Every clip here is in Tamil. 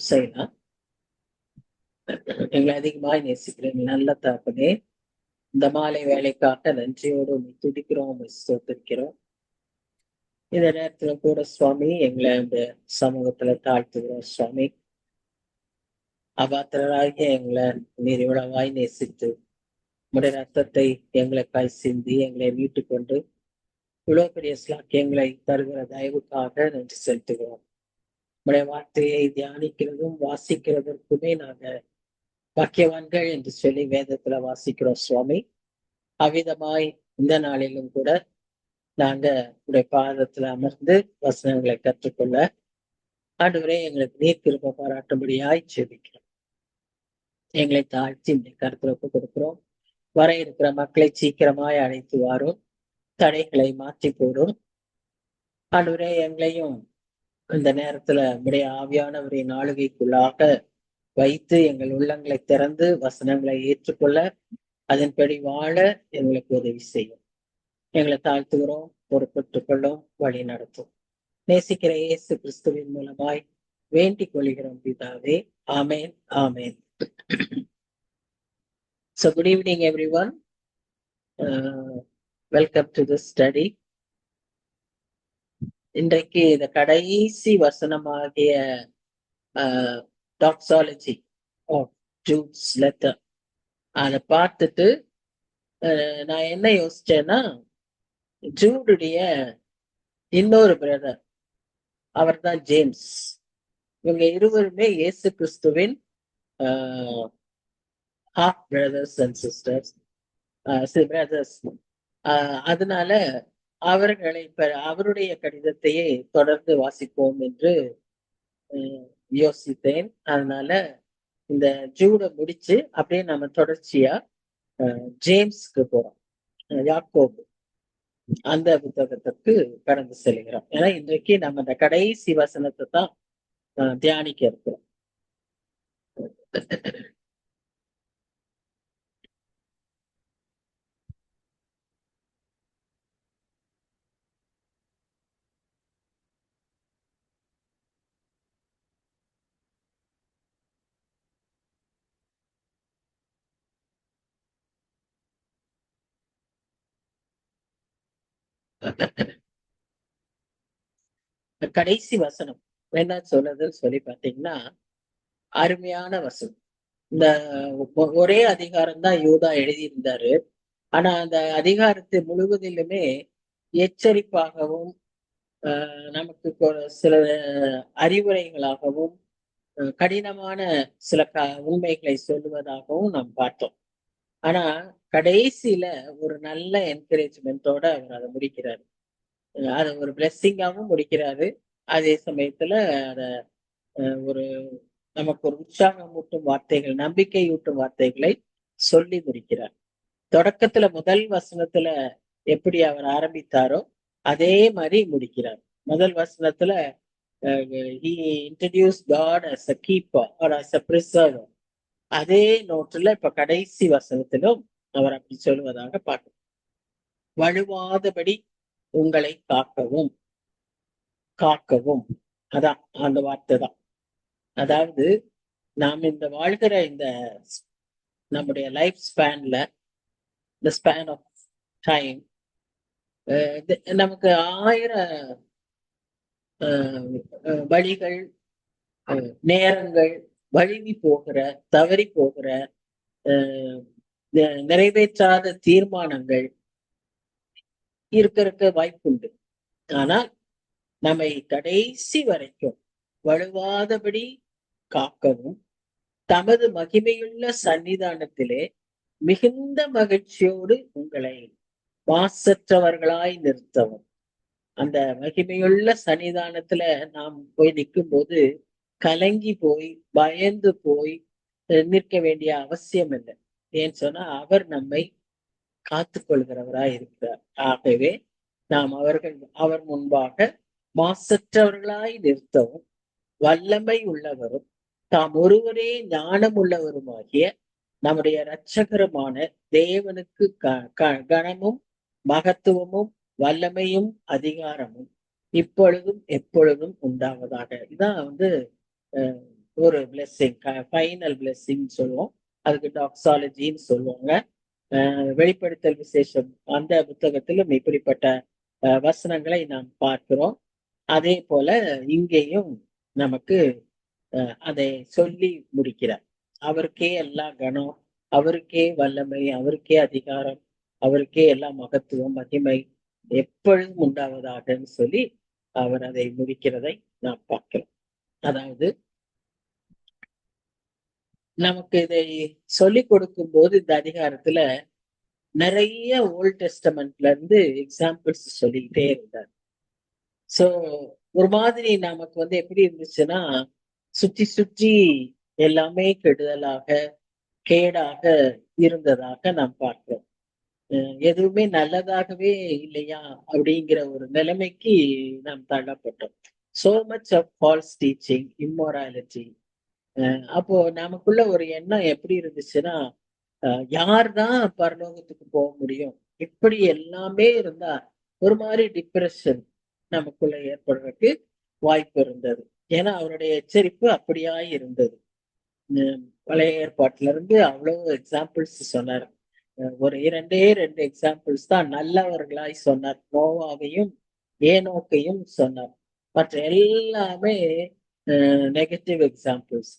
செய்யலாம். எங்களை அதிகமாய் நேசிக்கிறேன் நல்ல தகப்பனே, இந்த மாலை வேலைக்காக நன்றியோடு உம்மை துதிக்கிறோம், உம்மை ஸ்தோத்திரிக்கிறோம். இந்த நேரத்துல கூட சுவாமி எங்களை இந்த சமூகத்துல தாழ்த்துகிறோம் சுவாமி. அபாத்திரராகிய எங்களை நீர் இவ்வளவாய் நேசித்து உம்முடைய ரத்தத்தை எங்களுக்காய் சிந்தி எங்களை மீட்டுக் கொண்டு இவ்வளவு பெரிய ஸ்லாக்கியங்களை தருகிற தயவுக்காக நன்றி செலுத்துகிறோம். உம்முடைய வார்த்தையை தியானிக்கிறதும் வாசிக்கிறதற்குமே நாங்க பாக்கியவான்கள் என்று சொல்லி வேதத்துல வாசிக்கிறோம் சுவாமி. அவ்விதமாய் இந்த நாளிலும் கூட நாங்க உடைய பாதத்துல அமர்ந்து வசனங்களை கற்றுக்கொள்ள ஆண்டவரே எங்களுக்கு நீர் கிருபை பாராட்டும்படியாய் ஜெபிக்கிறோம். எங்களை தாழ்த்தி இந்த கருத்துல ஒப்பு கொடுக்கிறோம். வர இருக்கிற மக்களை சீக்கிரமாய் அழைத்து வாரும், தடைகளை மாற்றி போடும். ஆண்டவரே எங்களையும் இந்த நேரத்துல உடைய ஆவியானவரின் ஆளுகைக்குள்ளாக வைத்து எங்கள் உள்ளங்களை திறந்து வசனங்களை ஏற்றுக்கொள்ள அதன்படி வாழ எங்களுக்கு உதவி செய்யும். எங்களை தாழ்த்துகிறோம், பொறுப்பெற்றுக் கொள்ளும், வழி நடத்தும். நேசிக்கிற இயேசு கிறிஸ்துவின் மூலமாய் வேண்டிக் கொள்கிறோம் பிதாவே. ஆமேன், ஆமேன். So good evening everyone. Welcome to this study. இன்றைக்கு இந்த கடைசி வசனமாகிய doxology of Jude's letter அதை பார்த்துட்டு நான் என்ன யோசிச்சேன்னா, ஜூடுடைய இன்னொரு பிரதர் அவர் தான் ஜேம்ஸ். இவங்க இருவருமே இயேசு கிறிஸ்துவின் half brothers and sisters, brothers. அதனால அவர்களை அவருடைய கடிதத்தையே தொடர்ந்து வாசிப்போம் என்று யோசித்தேன். அதனால இந்த ஜூட முடிச்சு அப்படியே நம்ம தொடர்ச்சியா ஜேம்ஸ்க்கு போறோம், யாக்கோபு அந்த புத்தகத்திற்கு கடந்து செல்கிறோம். ஏன்னா இன்றைக்கு நம்ம இந்த கடைசி வசனத்தை தான் தியானிக்க இருக்கிறோம். கடைசி வசனம் என்ன சொல்றதுன்னு சொல்லி பாத்தீங்கன்னா, அருமையான வசனம். இந்த ஒரே அதிகாரம் தான் யூதா எழுதியிருந்தாரு. ஆனா அந்த அதிகாரத்தை முழுவதிலுமே எச்சரிப்பாகவும் நமக்கு சில அறிவுரைகளாகவும் கடினமான சில உண்மைகளை சொல்லுவதாகவும் நாம் பார்த்தோம். ஆனா கடைசியில ஒரு நல்ல என்கரேஜ்மெண்டோட அவர் அதை முடிக்கிறாரு. அதை ஒரு பிளெஸ்ஸிங்காகவும் முடிக்கிறாரு. அதே சமயத்துல அத ஒரு நமக்கு ஒரு உற்சாகமூட்டும் வார்த்தைகள், நம்பிக்கையூட்டும் வார்த்தைகளை சொல்லி முடிக்கிறார். தொடக்கத்துல முதல் வசனத்துல எப்படி அவர் ஆரம்பித்தாரோ அதே மாதிரி முடிக்கிறார். முதல் வசனத்துல he introduced God as a keeper or as a preserver. அதே நோட்டுல இப்ப கடைசி வசனத்திலும் அவர் அப்படி சொல்வதாக பார்க்கிறோம். வழுவாதபடி உங்களை காக்கவும். காக்கவும், அதான் அந்த வார்த்தை தான். அதாவது நாம் இந்த வாழ்கிற இந்த நம்முடைய லைஃப் ஸ்பேன்ல, இந்த ஸ்பேன் ஆஃப் டைம், நமக்கு 1000 வழிகள், நேரங்கள், வழுவி போகிற, தவறி போகிற, நிறைவேற்றாத தீர்மானங்கள் இருக்க வாய்ப்புண்டு. ஆனால் நம்மை கடைசி வரைக்கும் வழுவாதபடி காக்கவும், தமது மகிமையுள்ள சன்னிதானத்திலே மிகுந்த மகிழ்ச்சியோடு உங்களை மாசற்றவர்களாய் நிறுத்தவும். அந்த மகிமையுள்ள சன்னிதானத்துல நாம் போய் நிற்கும் போது கலங்கி போய் பயந்து போய் நிற்க வேண்டிய அவசியம் இல்லை. ஏன்னு சொன்னா அவர் நம்மை காத்து கொள்கிறவராய் இருக்கிறார். ஆகவே நாம் அவர் முன்பாக மாசற்றவர்களாய் நிறுத்தவும், வல்லமை உள்ளவரும் தாம் ஒருவரே ஞானம் உள்ளவருமாகிய நம்முடைய இரட்சகருமான தேவனுக்கு கனமும் மகத்துவமும் வல்லமையும் அதிகாரமும் இப்பொழுதும் எப்பொழுதும் உண்டாவதாக. இதான் ஒரு பிளெஸ்ஸிங், ஃபைனல் பிளெஸ்ஸிங் சொல்லுவோம். அதுக்கு டாக்ஸாலஜின்னு சொல்லுவாங்க. வெளிப்படுத்தல் விசேஷம் அந்த புத்தகத்திலும் இப்படிப்பட்ட வசனங்களை நாம் பார்க்கிறோம். அதே போல இங்கேயும் நமக்கு அதை சொல்லி முடிக்கிறார். அவருக்கே எல்லா கனம், அவருக்கே வல்லமை, அவருக்கே அதிகாரம், அவருக்கே எல்லா மகத்துவம், மகிமை எப்பொழுதும் உண்டாவதாகன்னு சொல்லி அவர் அதை முடிக்கிறதை நாம் பார்க்கிறோம். அதாவது நமக்கு இதை சொல்லிக் கொடுக்கும் போது இந்த அதிகாரத்துல நிறைய ஓல்ட் டெஸ்டமெண்ட்ல இருந்து எக்ஸாம்பிள்ஸ் சொல்லிக்கிட்டே இருந்தார். சோ ஒரு மாதிரி நமக்கு எப்படி இருந்துச்சுன்னா, சுற்றி சுற்றி எல்லாமே கெடுதலாக, கேடாக இருந்ததாக நாம் பார்க்கிறோம். எதுவுமே நல்லதாகவே இல்லையா அப்படிங்கிற ஒரு நிலைமைக்கு நாம் தள்ளப்பட்டோம். So much of false teaching, immorality. அப்போ நமக்குள்ள ஒரு எண்ணம் எப்படி இருந்துச்சுன்னா, யார்தான் பரலோகத்துக்கு போக முடியும்? இப்படி எல்லாமே இருந்தா ஒரு மாதிரி டிப்ரெஷன் நமக்குள்ள ஏற்படுறதுக்கு வாய்ப்பு இருந்தது. ஏன்னா அவருடைய எச்சரிப்பு அப்படியாய் இருந்தது. பழைய ஏற்பாட்டுல இருந்து அவ்வளவு எக்ஸாம்பிள்ஸ் சொன்னார். ஒரு இரண்டே ரெண்டு எக்ஸாம்பிள்ஸ் தான் நல்லவர்களாய் சொன்னார். நோவாவையும் ஏனோக்கையும் சொன்னார். மற்ற எல்லாமே நெகட்டிவ் எக்ஸாம்பிள்ஸ்.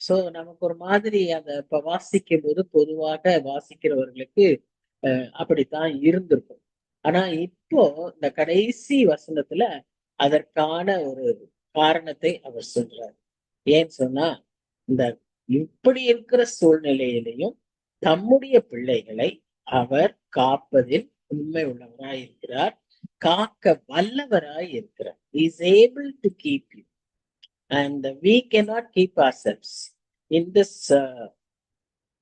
சோ நமக்கு ஒரு மாதிரி அதை இப்ப வாசிக்கும் போது பொதுவாக வாசிக்கிறவர்களுக்கு அப்படித்தான் இருந்திருக்கும். ஆனா இப்போ இந்த கடைசி வசனத்துல அதற்கான ஒரு காரணத்தை அவர் சொல்றார். ஏன்னு சொன்னா, இந்த இப்படி இருக்கிற சூழ்நிலையிலையும் தம்முடைய பிள்ளைகளை அவர் காப்பதில் உண்மை உள்ளவராய் இருக்கிறார், காக்க வல்லவராய் இருக்கிறார். Is able to keep you and we cannot keep ourselves in this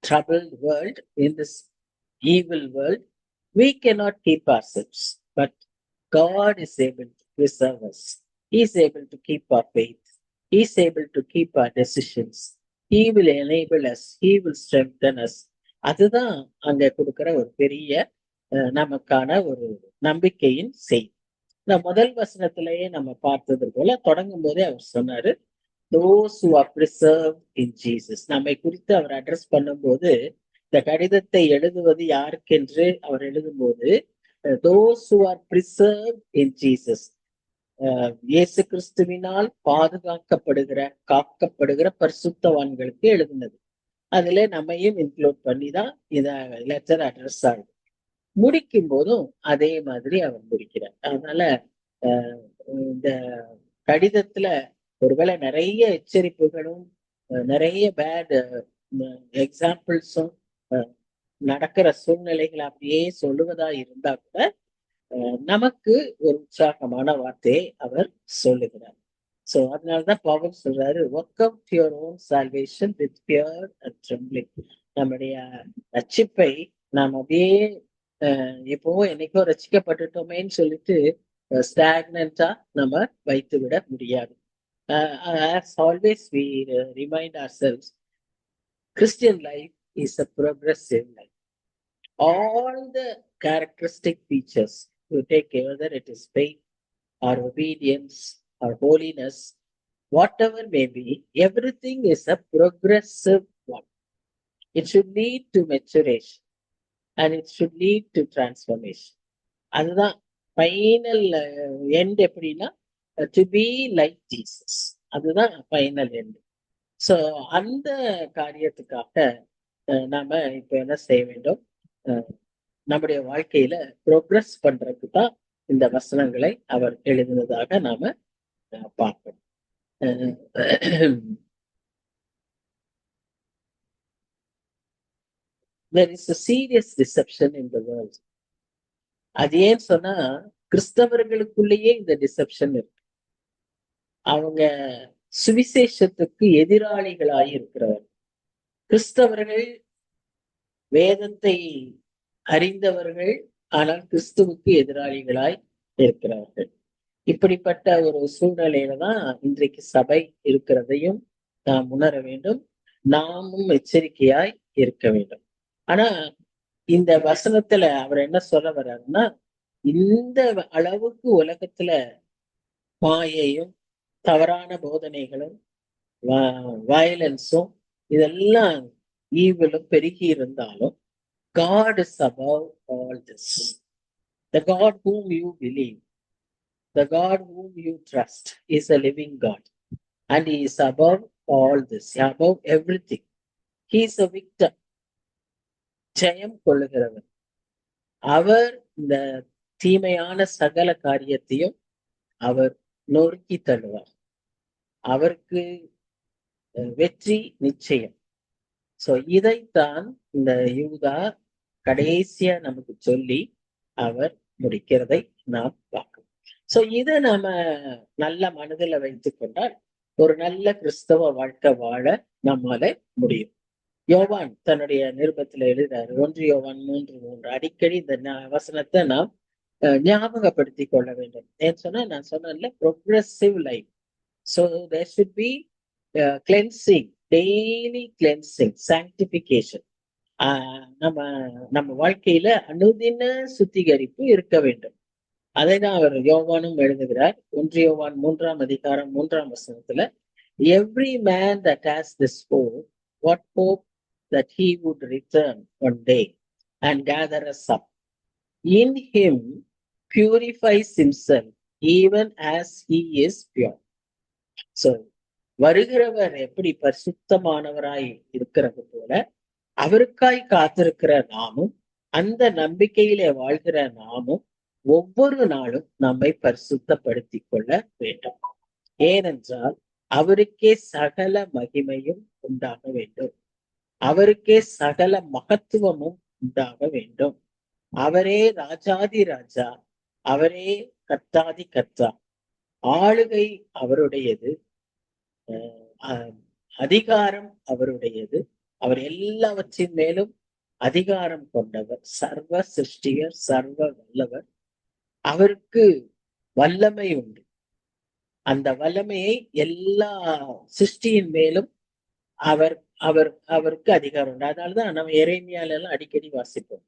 troubled world, in this evil world. We cannot keep ourselves, but God is able to preserve us. He is able to keep our faith. He is able to keep our decisions. He will enable us. He will strengthen us. அதுதான் அங்க கொடுக்கிற ஒரு பெரிய நமக்கான ஒரு நம்பிக்கையின் செய்தி. இந்த முதல் வசனத்திலேயே நம்ம பார்த்தது போல தொடங்கும் போதே அவர் சொன்னாரு, those who are preserved in Jesus. நம்மை குறித்து அவர் அட்ரஸ் பண்ணும்போது இந்த கடிதத்தை எழுதுவது யாருக்கென்று அவர் எழுதும்போது, those who are preserved in Jesus, இயேசு கிறிஸ்துவினால் காக்கப்படுகிற பரிசுத்தவான்களுக்கு எழுதுனது. அதுல நம்மையும் இன்க்ளூட் பண்ணி தான் இத லெட்டர் அட்ரஸ் ஆகுது. முடிக்கும் போதும் அதே மாதிரி அவர் முடிக்கிறார். அதனால இந்த கடிதத்துல ஒருவேளை நிறைய எச்சரிப்புகளும் நிறைய பேட் எக்ஸாம்பிள்ஸும் நடக்கிற சூழ்நிலைகள் அப்படியே சொல்லுவதா இருந்தா கூட நமக்கு ஒரு உற்சாகமான வார்த்தையை அவர் சொல்லுகிறார். சோ அதனாலதான் பவுல் சொல்றாரு, work out your own salvation with fear and trembling. நம்முடைய ரட்சிப்பை நாம் அப்படியே எப்பவோ என்னைக்கோ ரசிக்கப்பட்டுட்டோமேன்னு சொல்லிட்டு ஸ்டாக்னண்டா நம்ம வைத்து விட முடியாது. As always we remind ourselves, Christian life is a progressive life. All the characteristic features you take, whether it is faith or obedience or holiness, whatever may be, everything is a progressive one. It should lead to maturation and it should lead to transformation. அதுதான் ஃபைனல் எண்ட். எப்படின்னா டு பி லைக் ஜீசஸ், அதுதான் ஃபைனல் எண்ட். சோ அந்த காரியத்துக்காக நாம இப்ப என்ன செய்ய வேண்டும்? நம்முடைய வாழ்க்கையில ப்ரோக்ரஸ் பண்றதுக்கு தான் இந்த வசனங்களை அவர் எழுதினதாக நாம பார்க்கணும். There is a serious deception in the world. அது ஏன்னு சொன்னா, கிறிஸ்தவர்களுக்குள்ளேயே இந்த டிசெப்ஷன் இருக்கு. அவங்க சுவிசேஷத்துக்கு எதிராளிகளாய் இருக்கிறவர். கிறிஸ்தவர்கள் வேதத்தை அறிந்தவர்கள், ஆனால் கிறிஸ்துவுக்கு எதிராளிகளாய் இருக்கிறார்கள். இப்படிப்பட்ட ஒரு சூழ்நிலையில தான் இன்றைக்கு சபை இருக்கிறதையும் நாம் உணர வேண்டும். நாமும் எச்சரிக்கையாய் இருக்க வேண்டும். ஆனா இந்த வசனத்துல அவர் என்ன சொல்ல வர்றாருன்னா, இந்த அளவுக்கு உலகத்துல மாயையும் தவறான போதனைகளும் வயலன்ஸும் இதெல்லாம் ஈவிலும் பெருகி இருந்தாலும் God is above all this. The God whom you believe, the God whom you trust is a living God. And he is above all this, above everything. He is a victor. ஜெயம் கொள்ளுகிறவர். அவர் இந்த தீமையான சகல காரியத்தையும் அவர் நொறுக்கி தள்ளுவார். அவருக்கு வெற்றி நிச்சயம். சோ இதைத்தான் இந்த யூதா கடைசியா நமக்கு சொல்லி அவர் முடிக்கிறதை நாம் பார்க்கணும். சோ இதை நாம நல்ல மனதில் வைத்துக் கொண்டால் ஒரு நல்ல கிறிஸ்தவ வாழ்க்கை வாழ நம்மால முடியும். யோவான் தன்னுடைய நிருபத்துல எழுதுறாரு, 1 யோவான் 3:3. அடிக்கடி இந்த வசனத்தை நாம் ஞாபகப்படுத்தி கொள்ள வேண்டும். ஏன்னு சொன்னா நான் சொன்னேன்ல, progressive life. So there should be cleansing, daily cleansing, sanctification. நம்ம வாழ்க்கையில அனுதின சுத்திகரிப்பு இருக்க வேண்டும். அதை தான் அவர் யோவானும் எழுதுகிறார். 1 யோவான் 3ஆம் அதிகாரம் 3ஆம் வசனத்துல, every man that has this hope, what hope that he would return one day and gather us up. In him purifies himself even as he is pure. So வருகிறவர் எப்படி பரிசுத்தமானவராய் இருக்கிறது போல அவருக்காய் காத்திருக்கிற நாமும், அந்த நம்பிக்கையிலே வாழ்கிற நாமும் ஒவ்வொரு நாளும் நம்மை பரிசுத்தப்படுத்திக் கொள்ள வேண்டும். ஏனென்றால் அவருக்கே சகல மகிமையும் உண்டாக வேண்டும், அவருக்கே சகல மகத்துவமும் உண்டாக வேண்டும். அவரே ராஜாதி ராஜா, அவரே கர்த்தாதி கர்த்தா. ஆளுகை அவருடையது, அதிகாரம் அவருடையது. அவர் எல்லாவற்றின் மேலும் அதிகாரம் கொண்டவர், சர்வ சிருஷ்டிகர், சர்வ வல்லவர். அவருக்கு வல்லமை உண்டு. அந்த வல்லமையை எல்லா சிருஷ்டியின் மேலும் அவருக்கு அதிகாரம் உண்டு. அதனாலதான் நம்ம எரேமியால எல்லாம் அடிக்கடி வாசிப்போம்,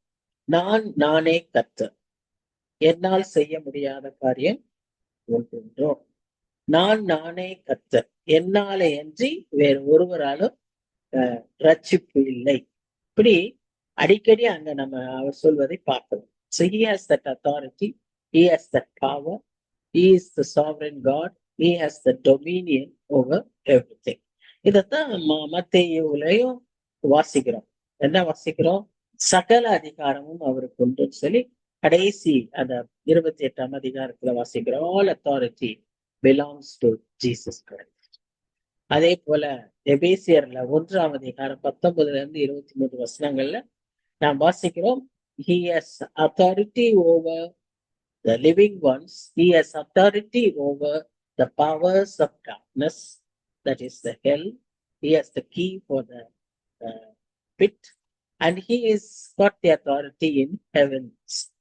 நானே கர்த்தர், என்னால் செய்ய முடியாத காரியம் ஒன்றுண்டோ. நானே கர்த்தர், என்னாலே அன்றி வேறு ஒருவராலும் ரட்சிப்பு இல்லை. இப்படி அடிக்கடி அங்க நம்ம அவர் சொல்வதை பார்க்கிறோம். So he has that authority, he has that power, he is the sovereign God, he has the dominion over everything. இதத்தான் மத்தேயுவிலையும் வாசிக்கிறோம். என்ன வாசிக்கிறோம்? சகல அதிகாரமும் அவருக்கு உண்டுன்னு சொல்லி கடைசி அந்த 28ஆம் அதிகாரத்துல வாசிக்கிறோம். All authority belongs to Jesus Christ. அதே போல எபேசியர்ல 1ஆம் அதிகாரம் 19-23 வசனங்கள்ல நாம் வாசிக்கிறோம், he has authority over the living ones, he has authority over the powers of darkness, that is the hell. He has the key for the pit, and he is got the authority in heaven.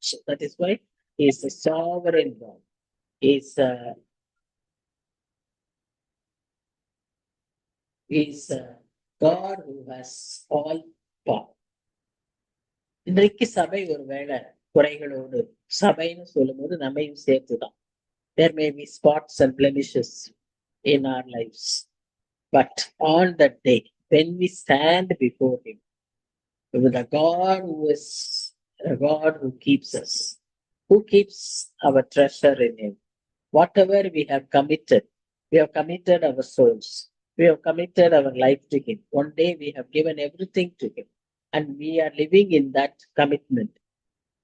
So that is why he is the sovereign God. He is a God who has all power. இன்றைக்கு சபை ஒருவேளை குறைகளோடு, சபைன்னு சொல்லும் போது நம்மையும் சேர்த்துதான், there may be spots and blemishes in our lives, but on that day when we stand before him with a God who is a God who keeps us, who keeps our treasure in him, whatever we have committed our souls, we have committed our life to him. One day we have given everything to him, and we are living in that commitment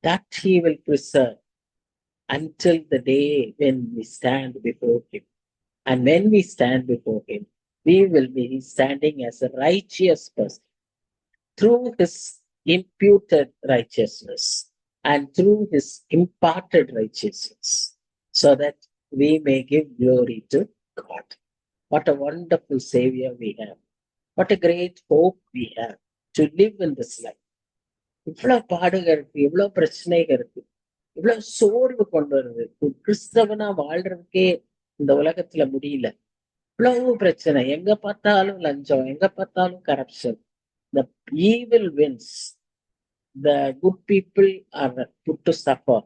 that he will preserve until the day when we stand before him. And when we stand before him, we will be standing as a righteous person through his imputed righteousness and through his imparted righteousness, so that we may give glory to God. What a wonderful Savior we have. What a great hope we have to live in this life. இவ்வளவு பாடுகள் இருக்கு, இவ்வளவு பிரச்சனைகள் இருக்கு, இவ்வளவு சோர்வு கொண்டு வருது. கிறிஸ்தவனா வாழ்றதுக்கே இந்த உலகத்துல முடியல. இவ்வளவு பிரச்சனை, எங்க பார்த்தாலும் லஞ்சம், எங்க பார்த்தாலும் corruption. The evil wins, the good people are put to suffer.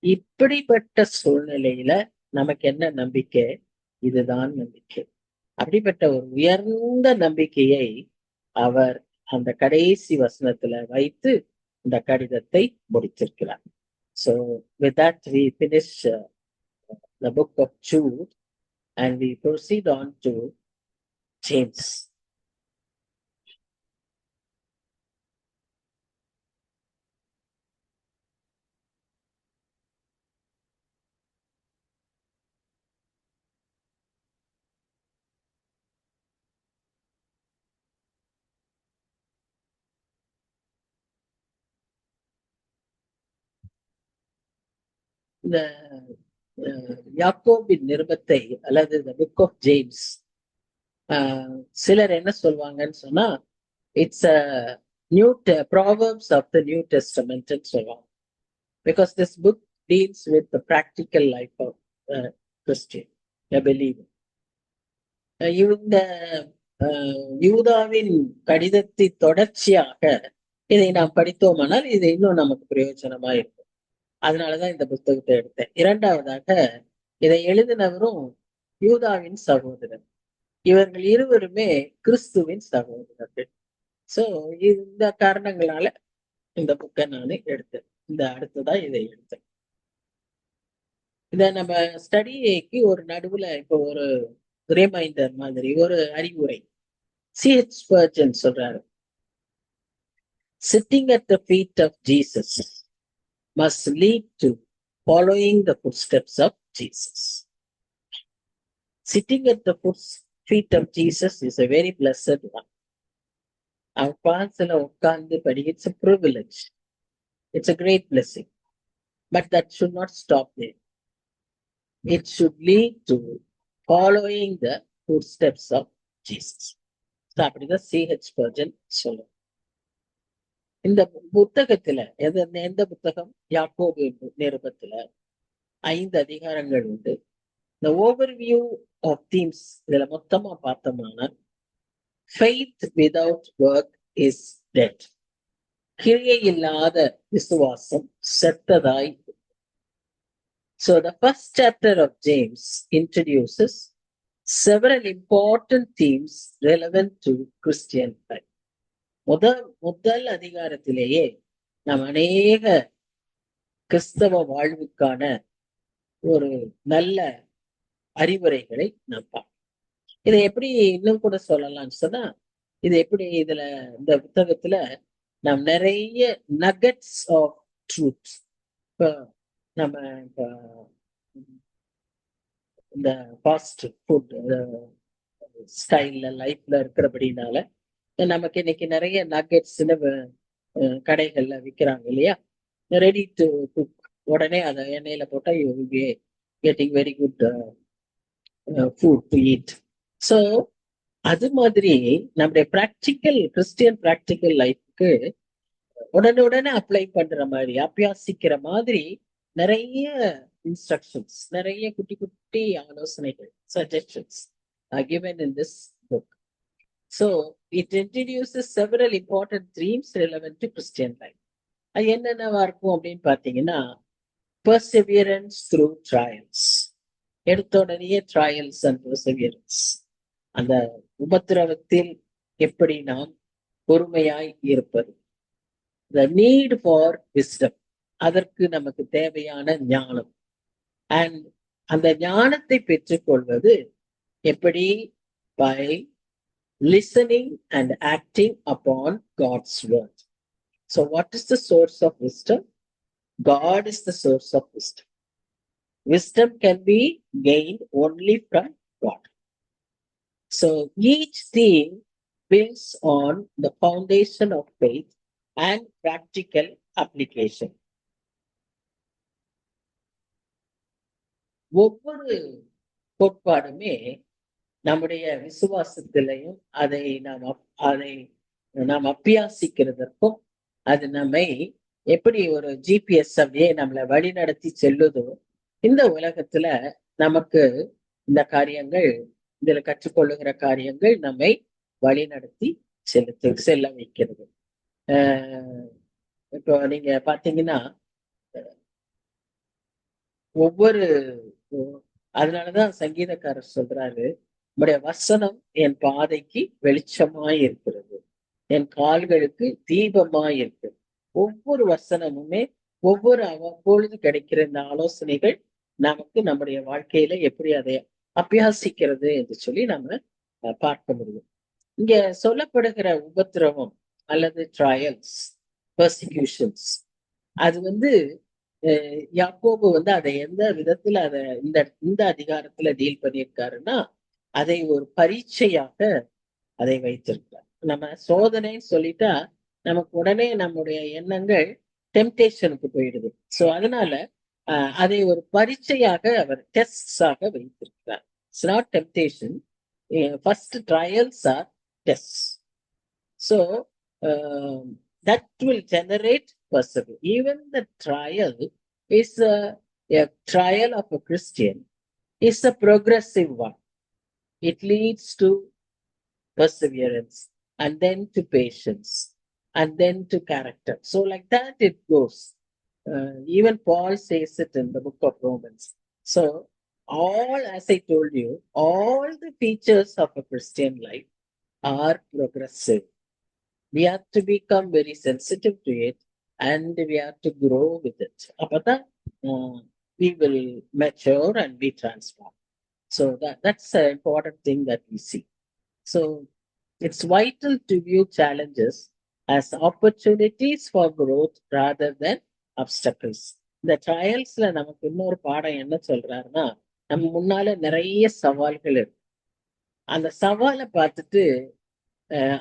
இப்படிப்பட்ட சூழ்நிலையில நமக்கு என்ன நம்பிக்கை? இதுதான் நம்பிக்கை. அப்படிப்பட்ட ஒரு உயர்ந்த நம்பிக்கையை அவர் அந்த கடைசி வசனத்துல வைத்து இந்த கடிதத்தை முடித்திருக்கிறார். So with that we finish the book of Jude and we proceed on to James. இந்த யாக்கோபின் நிருபத்தை அல்லது the book of James சிலர் என்ன சொல்வாங்கன்னு சொன்னா it's a new proverbs of the New Testament ன்னு சொல்லுவாங்க. Because this book deals with the practical life of a Christian, a believer. இந்த யூதாவின் கடிதத்தை தொடர்ச்சியாக இதை நாம் படித்தோமானால் இது இன்னும் நமக்கு பிரயோஜனமா இருக்கும். அதனாலதான் இந்த புத்தகத்தை எடுத்தேன். இரண்டாவதாக இதை எழுதினவரும் யூதாவின் சகோதரர். இவர்கள் இருவருமே கிறிஸ்துவின் சகோதரர்கள். சோ இந்த காரணங்களால இந்த புக்கை நான் எடுத்தேன். இந்த அடுத்ததா இதை எடுத்தேன். இத நம்ம ஸ்டடிக்கு ஒரு நடுவுல இப்போ ஒரு ரிமைண்டர் மாதிரி ஒரு அறிவுரை. C.H. Spurgeon சொல்றாரு, sitting at the feet of Jesus must lead to following the footsteps of Jesus. Sitting at the feet of Jesus is a very blessed one. Our பாதத்துல உட்கார்ந்து படி, it's a privilege. It's a great blessing. But that should not stop there. It should lead to following the footsteps of Jesus. அப்படிதான் C.H. Spurgeon சொல்லும். இந்த புத்தகத்துல எந்த புத்தகம்? யாக்கோபு நிருபத்துல 5 அதிகாரங்கள் உண்டு. The overview of themes இதுல மொத்தமா பார்த்தோம்னா faith without work is dead. கிரியை இல்லாத விசுவாசம் செத்ததாய். So the first chapter of James introduces several important themes relevant to Christian life. முதல் அதிகாரத்திலேயே நாம் அநேக கிறிஸ்தவ வாழ்வுக்கான ஒரு நல்ல அறிவுரைகளை நாம் பார்ப்போம். இதை எப்படி இன்னும் கூட சொல்லலாம்னு சொன்னா, இது எப்படி இதுல இந்த புத்தகத்துல நாம் நிறைய நகட்ஸ் ஆஃப் ட்ரூத், இப்போ நம்ம இந்த ஃபாஸ்ட் ஃபுட் ஸ்டைல்ல லைஃப்ல இருக்கிறபடினால நமக்கு இன்னைக்கு நிறைய நகெட்ஸ்ன்னு கடைகள்ல விற்கிறாங்க இல்லையா, ரெடி டு குக். உடனே அதை எண்ணெயில போட்டா you will be getting very good food to eat. So அது மாதிரி நம்முடைய பிராக்டிக்கல் கிறிஸ்டியன் பிராக்டிக்கல் லைஃப்க்கு உடனே அப்ளை பண்ற மாதிரி, அபியாசிக்கிற மாதிரி நிறைய இன்ஸ்ட்ரக்ஷன்ஸ், நிறைய குட்டி குட்டி ஆலோசனைகள், suggestions given in this book. So it introduces several important themes relevant to Christian life. அது என்னென்னவா இருக்கும் அப்படின்னு பாத்தீங்கன்னா, perseverance through trials. எடுத்த உடனே trials and perseverance. அந்த உபத்திரவத்தில் எப்படி நாம் பொறுமையாய் இருப்பது. The need for wisdom. அதற்கு நமக்கு தேவையான ஞானம். அண்ட் அந்த ஞானத்தை பெற்றுக்கொள்வது எப்படி? by listening and acting upon God's word. So what is the source of wisdom? God is the source of wisdom. Wisdom can be gained only from God. So each theme builds on the foundation of faith and practical application. ஒவ்வொரு கோட்பாடுமே நம்முடைய விசுவாசத்திலையும் அதை நாம் அபியாசிக்கிறதற்கும், அது நம்மை எப்படி ஒரு ஜிபிஎஸ் அப்படியே நம்மளை வழி நடத்தி செல்லுதோ, இந்த உலகத்துல நமக்கு இந்த காரியங்கள், இதுல கற்றுக்கொள்ளுகிற காரியங்கள் நம்மை வழி நடத்தி செல்ல வைக்கிறது. இப்போ நீங்க பாத்தீங்கன்னா, ஒவ்வொரு அதனாலதான் சங்கீதக்காரர் சொல்றாரு, உம்முடைய வசனம் என் பாதைக்கு வெளிச்சமாய் இருக்கிறது, என் கால்களுக்கு தீபமாய் இருக்கு. ஒவ்வொரு வசனமுமே ஒவ்வொரு அவ்வப்பொழுது கிடைக்கிற இந்த ஆலோசனைகள் நமக்கு நம்முடைய வாழ்க்கையில எப்படி அதை அபியாசிக்கிறது என்று சொல்லி நம்ம பார்க்க முடியும். இங்க சொல்லப்படுகிற உபத்திரவம் அல்லது ட்ரையல்ஸ், பெர்சிக்யூஷன்ஸ், அது வந்து யாக்கோபு வந்து அதை எந்த விதத்துல அதை இந்த இந்த அதிகாரத்துல டீல் பண்ணியிருக்காருன்னா, அதை ஒரு பரீட்சையாக அதை வைத்திருக்கிறார். நம்ம சோதனைன்னு சொல்லிட்டா நமக்கு உடனே நம்முடைய எண்ணங்கள் டெம்டேஷனுக்கு போயிடுது. சோ அதனால அதை ஒரு பரீட்சையாக அவர் டெஸ்டாக வைத்திருக்கிறார். It's not temptation. First trials are test. So that will generate perseverance. Even the trial is a trial of a Christian is a progressive one. It leads to perseverance and then to patience and then to character. So like that it goes. Even Paul says it in the book of Romans. So all, as I told you, all the features of a Christian life are progressive. We have to become very sensitive to it and we have to grow with it. Apata, we will mature and be transformed. So that's an important thing that we see. So it's vital to view challenges as opportunities for growth rather than obstacles. இந்த ட்ரையல்ஸ்ல நமக்கு இன்னொரு பாடம் என்ன சொல்றாருன்னா, நம்ம முன்னால நிறைய சவால்கள் இருக்கு. அந்த சவாலை பார்த்துட்டு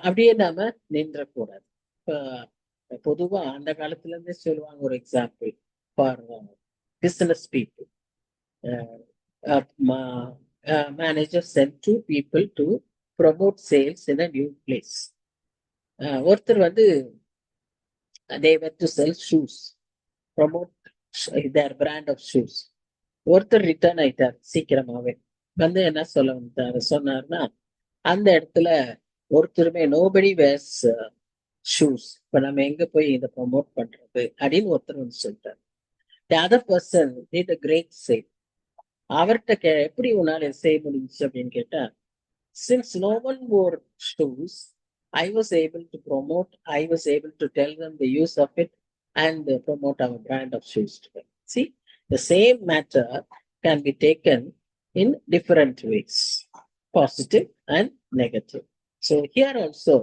அப்படியே நாம நின்றக்கூடாது. இப்ப பொதுவா அந்த காலத்துல இருந்தே சொல்லுவாங்க, ஒரு example for business people, manager sent 2 people to promote sales in a new place. ஒருத்தர் வந்து they were to sell shoes, promote their brand of shoes. ஒருத்தர் ரிட்டர்ன் ஆயிட்டார் சீக்கிரமாவே. வந்து என்ன சொன்னாருன்னா, அந்த இடத்துல ஒருத்தருமே நோபடி வேர்ஸ் ஷூஸ், இப்ப நம்ம எங்க போய் இதை ப்ரொமோட் பண்றது அப்படின்னு ஒருத்தர் வந்து சொல்லிட்டாரு. The other person did a great sale. அவர்கிட்ட எப்படி உன்னால செய்ய முடிஞ்சு அப்படின்னு கேட்டா, since no one wore shoes, I was able to promote, I was able to tell them the use of it and promote our brand of shoes to them. See, the same matter can be taken in different ways, positive and negative. So here also,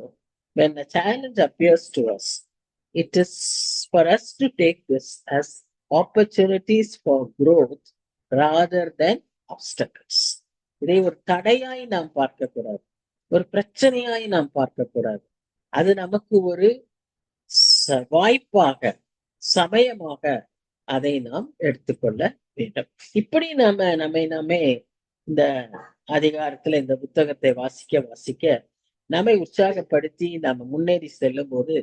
when a challenge appears to us, it is for us to take this as opportunities for growth rather than obstacles. இதை ஒரு தடையாய் நாம் பார்க்க கூடாது, ஒரு பிரச்சனையாய் நாம் பார்க்க கூடாது. அது நமக்கு ஒரு வாய்ப்பாக, சமயமாக அதை நாம் எடுத்துக்கொள்ள வேண்டும். இப்படி நாமே இந்த அதிகாரத்துல இந்த புத்தகத்தை வாசிக்க நம்மை உற்சாகப்படுத்தி நாம முன்னேறி செல்லும் போது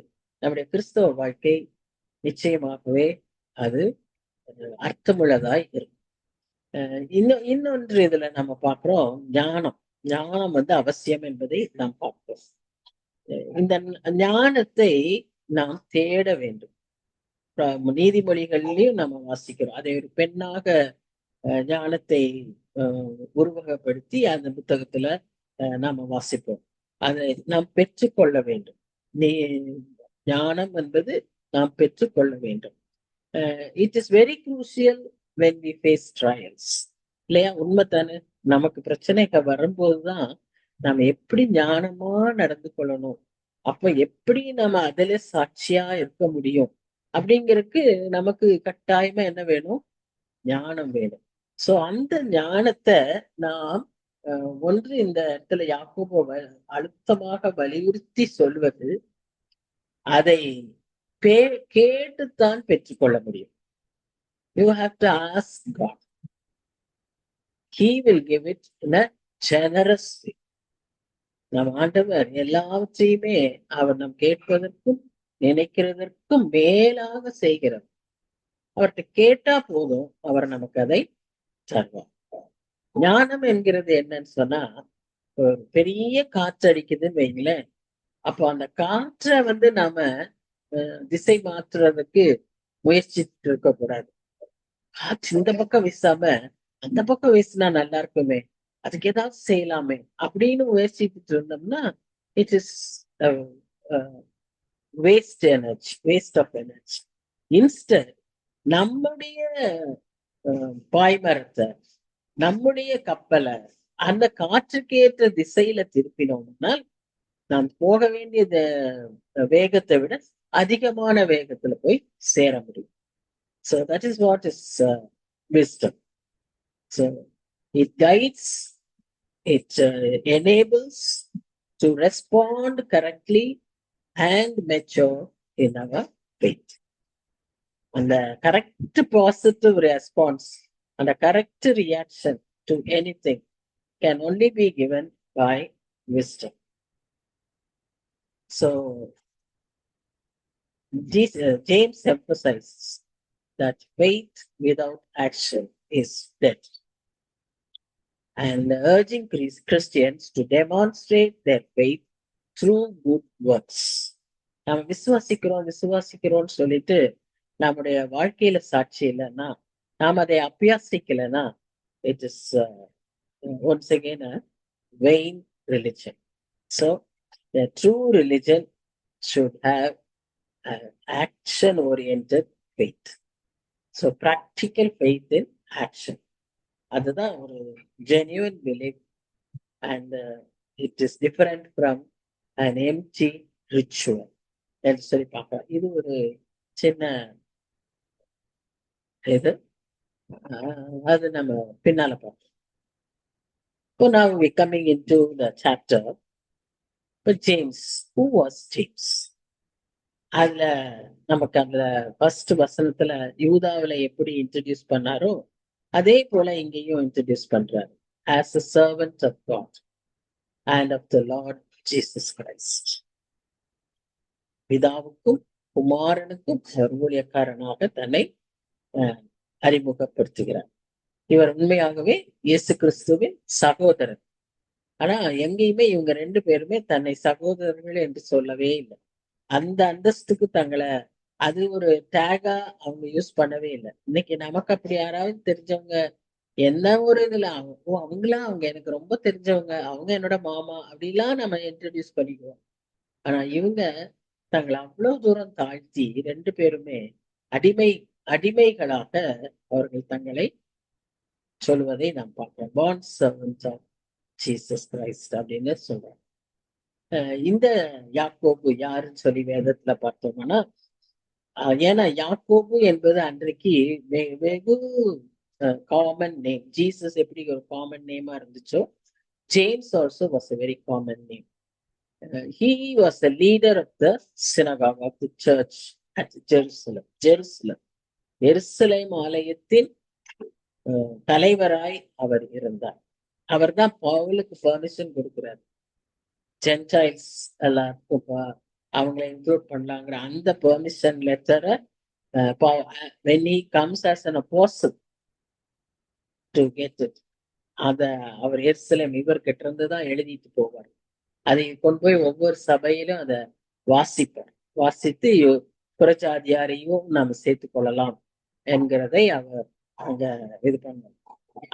நம்முடைய கிறிஸ்தவ வாழ்க்கை நிச்சயமாகவே அது அர்த்தமுள்ளதாய் இருக்கும். இன்னொன்று இதுல நம்ம பார்க்கிறோம், ஞானம் வந்து அவசியம் என்பதை நாம் பார்க்கிறோம். இந்த ஞானத்தை நாம் தேட வேண்டும். நீதிமொழிகளிலையும் நம்ம வாசிக்கிறோம், அதை ஒரு பெண்ணாக ஞானத்தை உருவகப்படுத்தி அந்த புத்தகத்துல நாம வாசிப்போம். அதை நாம் பெற்றுக்கொள்ள வேண்டும். ஞானம் என்பது நாம் பெற்றுக்கொள்ள வேண்டும். It is very crucial when we face trials. இல்லையா? உண்மைத்தானே? நமக்கு பிரச்சனைகள் வரும்போதுதான் நம்ம எப்படி ஞானமா நடந்து கொள்ளணும், அப்ப எப்படி நம்ம அதுல சாட்சியா இருக்க முடியும் அப்படிங்கிறதுக்கு நமக்கு கட்டாயமா என்ன வேணும்? ஞானம் வேணும். சோ அந்த ஞானத்தை நாம் ஒன்று இந்த இடத்துல யாக்கோபு அழுத்தமாக வலியுறுத்தி சொல்வது, அதை கேட்டுத்தான் பெற்றுக்கொள்ள முடியும். You have to ask God. He will give it in a generous way. நம் ஆண்டவர் எல்லாவற்றையுமே அவர் நாம் கேட்பதற்கும் நினைக்கிறதற்கும் மேலாக செய்கிறார். அவர்கிட்ட கேட்டா போதும், அவர் நமக்கு அதை தருவார். ஞானம் என்கிறது என்னன்னு சொன்னா, ஒரு பெரிய காற்று அடிக்குதுன்னு வைங்களேன், அப்போ அந்த காற்றை வந்து நாம திசை மாற்றுறதுக்கு முயற்சிட்டு இருக்க கூடாது. காற்று இந்த பக்கம் வீசாம அந்த பக்கம் வீசினா நல்லா இருக்குமே, அதுக்கு ஏதாவது செய்யலாமே அப்படின்னு முயற்சித்துட்டு இருந்தோம்னா it is waste of energy. Instant நம்முடைய பாய்மரத்தை, நம்முடைய கப்பலை அந்த காற்றுக்கு ஏற்ற திசையில திருப்பினோம்னா நாம் போக வேண்டிய வேகத்தை விட அதிகமான வேகத்துல போய் சேர முடியும். So that is what is wisdom. So it guides, it enables to respond correctly and mature in our faith. And the correct positive response and the correct reaction to anything can only be given by wisdom. So James emphasizes that faith without action is dead, and urging Christians to demonstrate their faith through good works. நம்ம விசுவாசிக்கிறோம்னு சொல்லிட்டு நம்முடைய வாழ்க்கையில சாட்சி இல்லைன்னா, நாம் அதை அபியாசிக்கலைன்னா it is once again a vain religion. So the true religion should have an action-oriented faith. So practical faith in action. அதுதான் ஒரு genuine belief, and it is different from an empty ritual என்று சொல்லி பார்க்கலாம். இது ஒரு சின்ன இது, அது நம்ம பின்னால பார்ப்போம். So now we're coming into the chapter. But James, who was James? அதுல நமக்கு அந்த ஃபர்ஸ்ட் வசனத்துல யூதாவில எப்படி இன்ட்ரடியூஸ் பண்ணாரோ அதே போல இங்கேயும் இன்ட்ரடியூஸ் பண்றாரு. as a servant of God and of the Lord Jesus Christ. பிதாவுக்கும் குமாரனுக்கும் ஊழியக்காரனாக தன்னை அறிமுகப்படுத்துகிறார். இவர் உண்மையாகவே இயேசு கிறிஸ்துவின் சகோதரர். ஆனா எங்கேயுமே இவங்க 2 பேருமே தன்னை சகோதரர்கள் என்று சொல்லவே இல்லை. அந்த அந்தஸ்துக்கு தங்களை அது ஒரு டேகா அவங்க யூஸ் பண்ணவே இல்லை. இன்னைக்கு நமக்கு அப்படி யாராவது தெரிஞ்சவங்க என்ன ஒரு இதுல அவங்களாம் அவங்க எனக்கு ரொம்ப தெரிஞ்சவங்க, அவங்க என்னோட மாமா அப்படிலாம் நம்ம இன்ட்ரடியூஸ் பண்ணிக்குவோம். ஆனா இவங்க தங்களை அவ்வளவு தூரம் தாழ்த்தி 2 பேருமே அடிமைகளாக அவர்கள் தங்களை சொல்வதை நாம் பார்க்கிறோம். Bond servant of Jesus Christ அப்படின்னு சொல்றாங்க. இந்த யாக்கோபு யாருன்னு சொல்லி வேதத்துல பார்த்தோம்னா, ஏன்னா யாக்கோபு என்பது அன்றைக்கு வெகு காமன் நேம். ஜீசஸ் எப்படி ஒரு காமன் நேமா இருந்துச்சோ, James also was a very common name. He was the leader of the synagogue of the church at Jerusalem. எருசலேம் ஆலயத்தின் தலைவராய் அவர் இருந்தார். அவர் தான் பவுலுக்கு பெர்மிஷன் கொடுக்கிறார். ஜென்டைல்ஸ் எல்லாருக்கும் அவங்களை இன்க்ளூட் பண்ணலாங்கிற அந்த பெர்மிஷன் லெட்டரை when he comes as an apostle to get it, அத அவர் எருசலேம் இவர் கிட்ட இருந்து தான் எழுதிட்டு போவார். அதை கொண்டு போய் ஒவ்வொரு சபையிலும் அதை வாசித்து புறஜாதியாரையும் நாம சேர்த்துக் கொள்ளலாம் என்கிறதை அவர் அங்க இது பண்ணார்.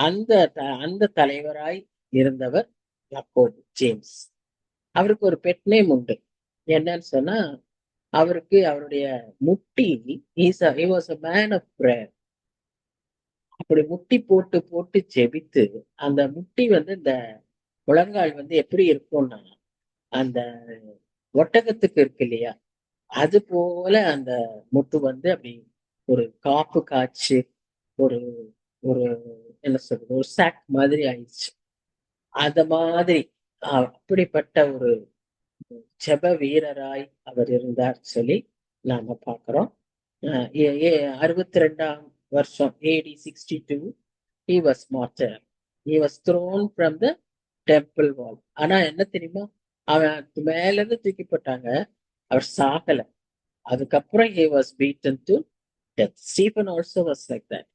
அந்த தலைவராய் இருந்தவர் யாக்கோபு, ஜேம்ஸ். அவருக்கு ஒரு பெட் நேம் உண்டு. என்னன்னு சொன்னா, அவருக்கு அவருடைய முட்டி, he was a man of prayer. அப்படி முட்டி போட்டு ஜெபித்து அந்த முட்டி இந்த முழங்கால் எப்படி இருக்கும்னா, அந்த ஒட்டகத்துக்கு இருக்கு இல்லையா, அது போல அந்த முட்டு அப்படி ஒரு காப்பு காய்ச்சி ஒரு ஒரு என்ன சொல்றது, ஒரு சாக் மாதிரி ஆயிடுச்சு. அத மாதிரி அப்படிப்பட்ட ஒரு ஜெப வீரராய் அவர் இருந்தார் சொல்லி நாம பாக்குறோம். 62ஆம் வருஷம் AD 62 he was martyred. He was thrown from the temple wall. ஆனா என்ன தெரியுமா, அவன் மேல இருந்து தூக்கி போட்டாங்க, அவர் சாகல. அதுக்கப்புறம் he was beaten to death. Stephen also was like that.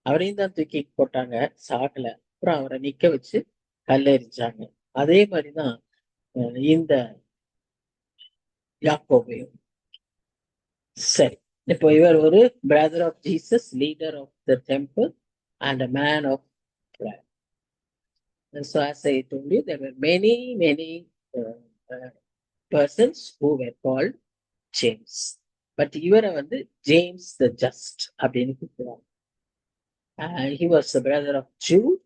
அவரையும் தான் தூக்கி போட்டாங்க, சாகல. அப்புறம் அவரை நிக்க வச்சு கல்லெறிஞ்சாங்க. அதே மாதிரிதான் இந்த யாக்கோபையும். சரி, இப்போ இவர் ஒரு brother of Jesus, leader of the temple and a man of prayer. And so as I told you, there were many persons who were called James. But இவரை வந்து ஜேம்ஸ் த ஜஸ்ட் அப்படின்னு கூப்பிடுவாங்க. He was the brother of Jude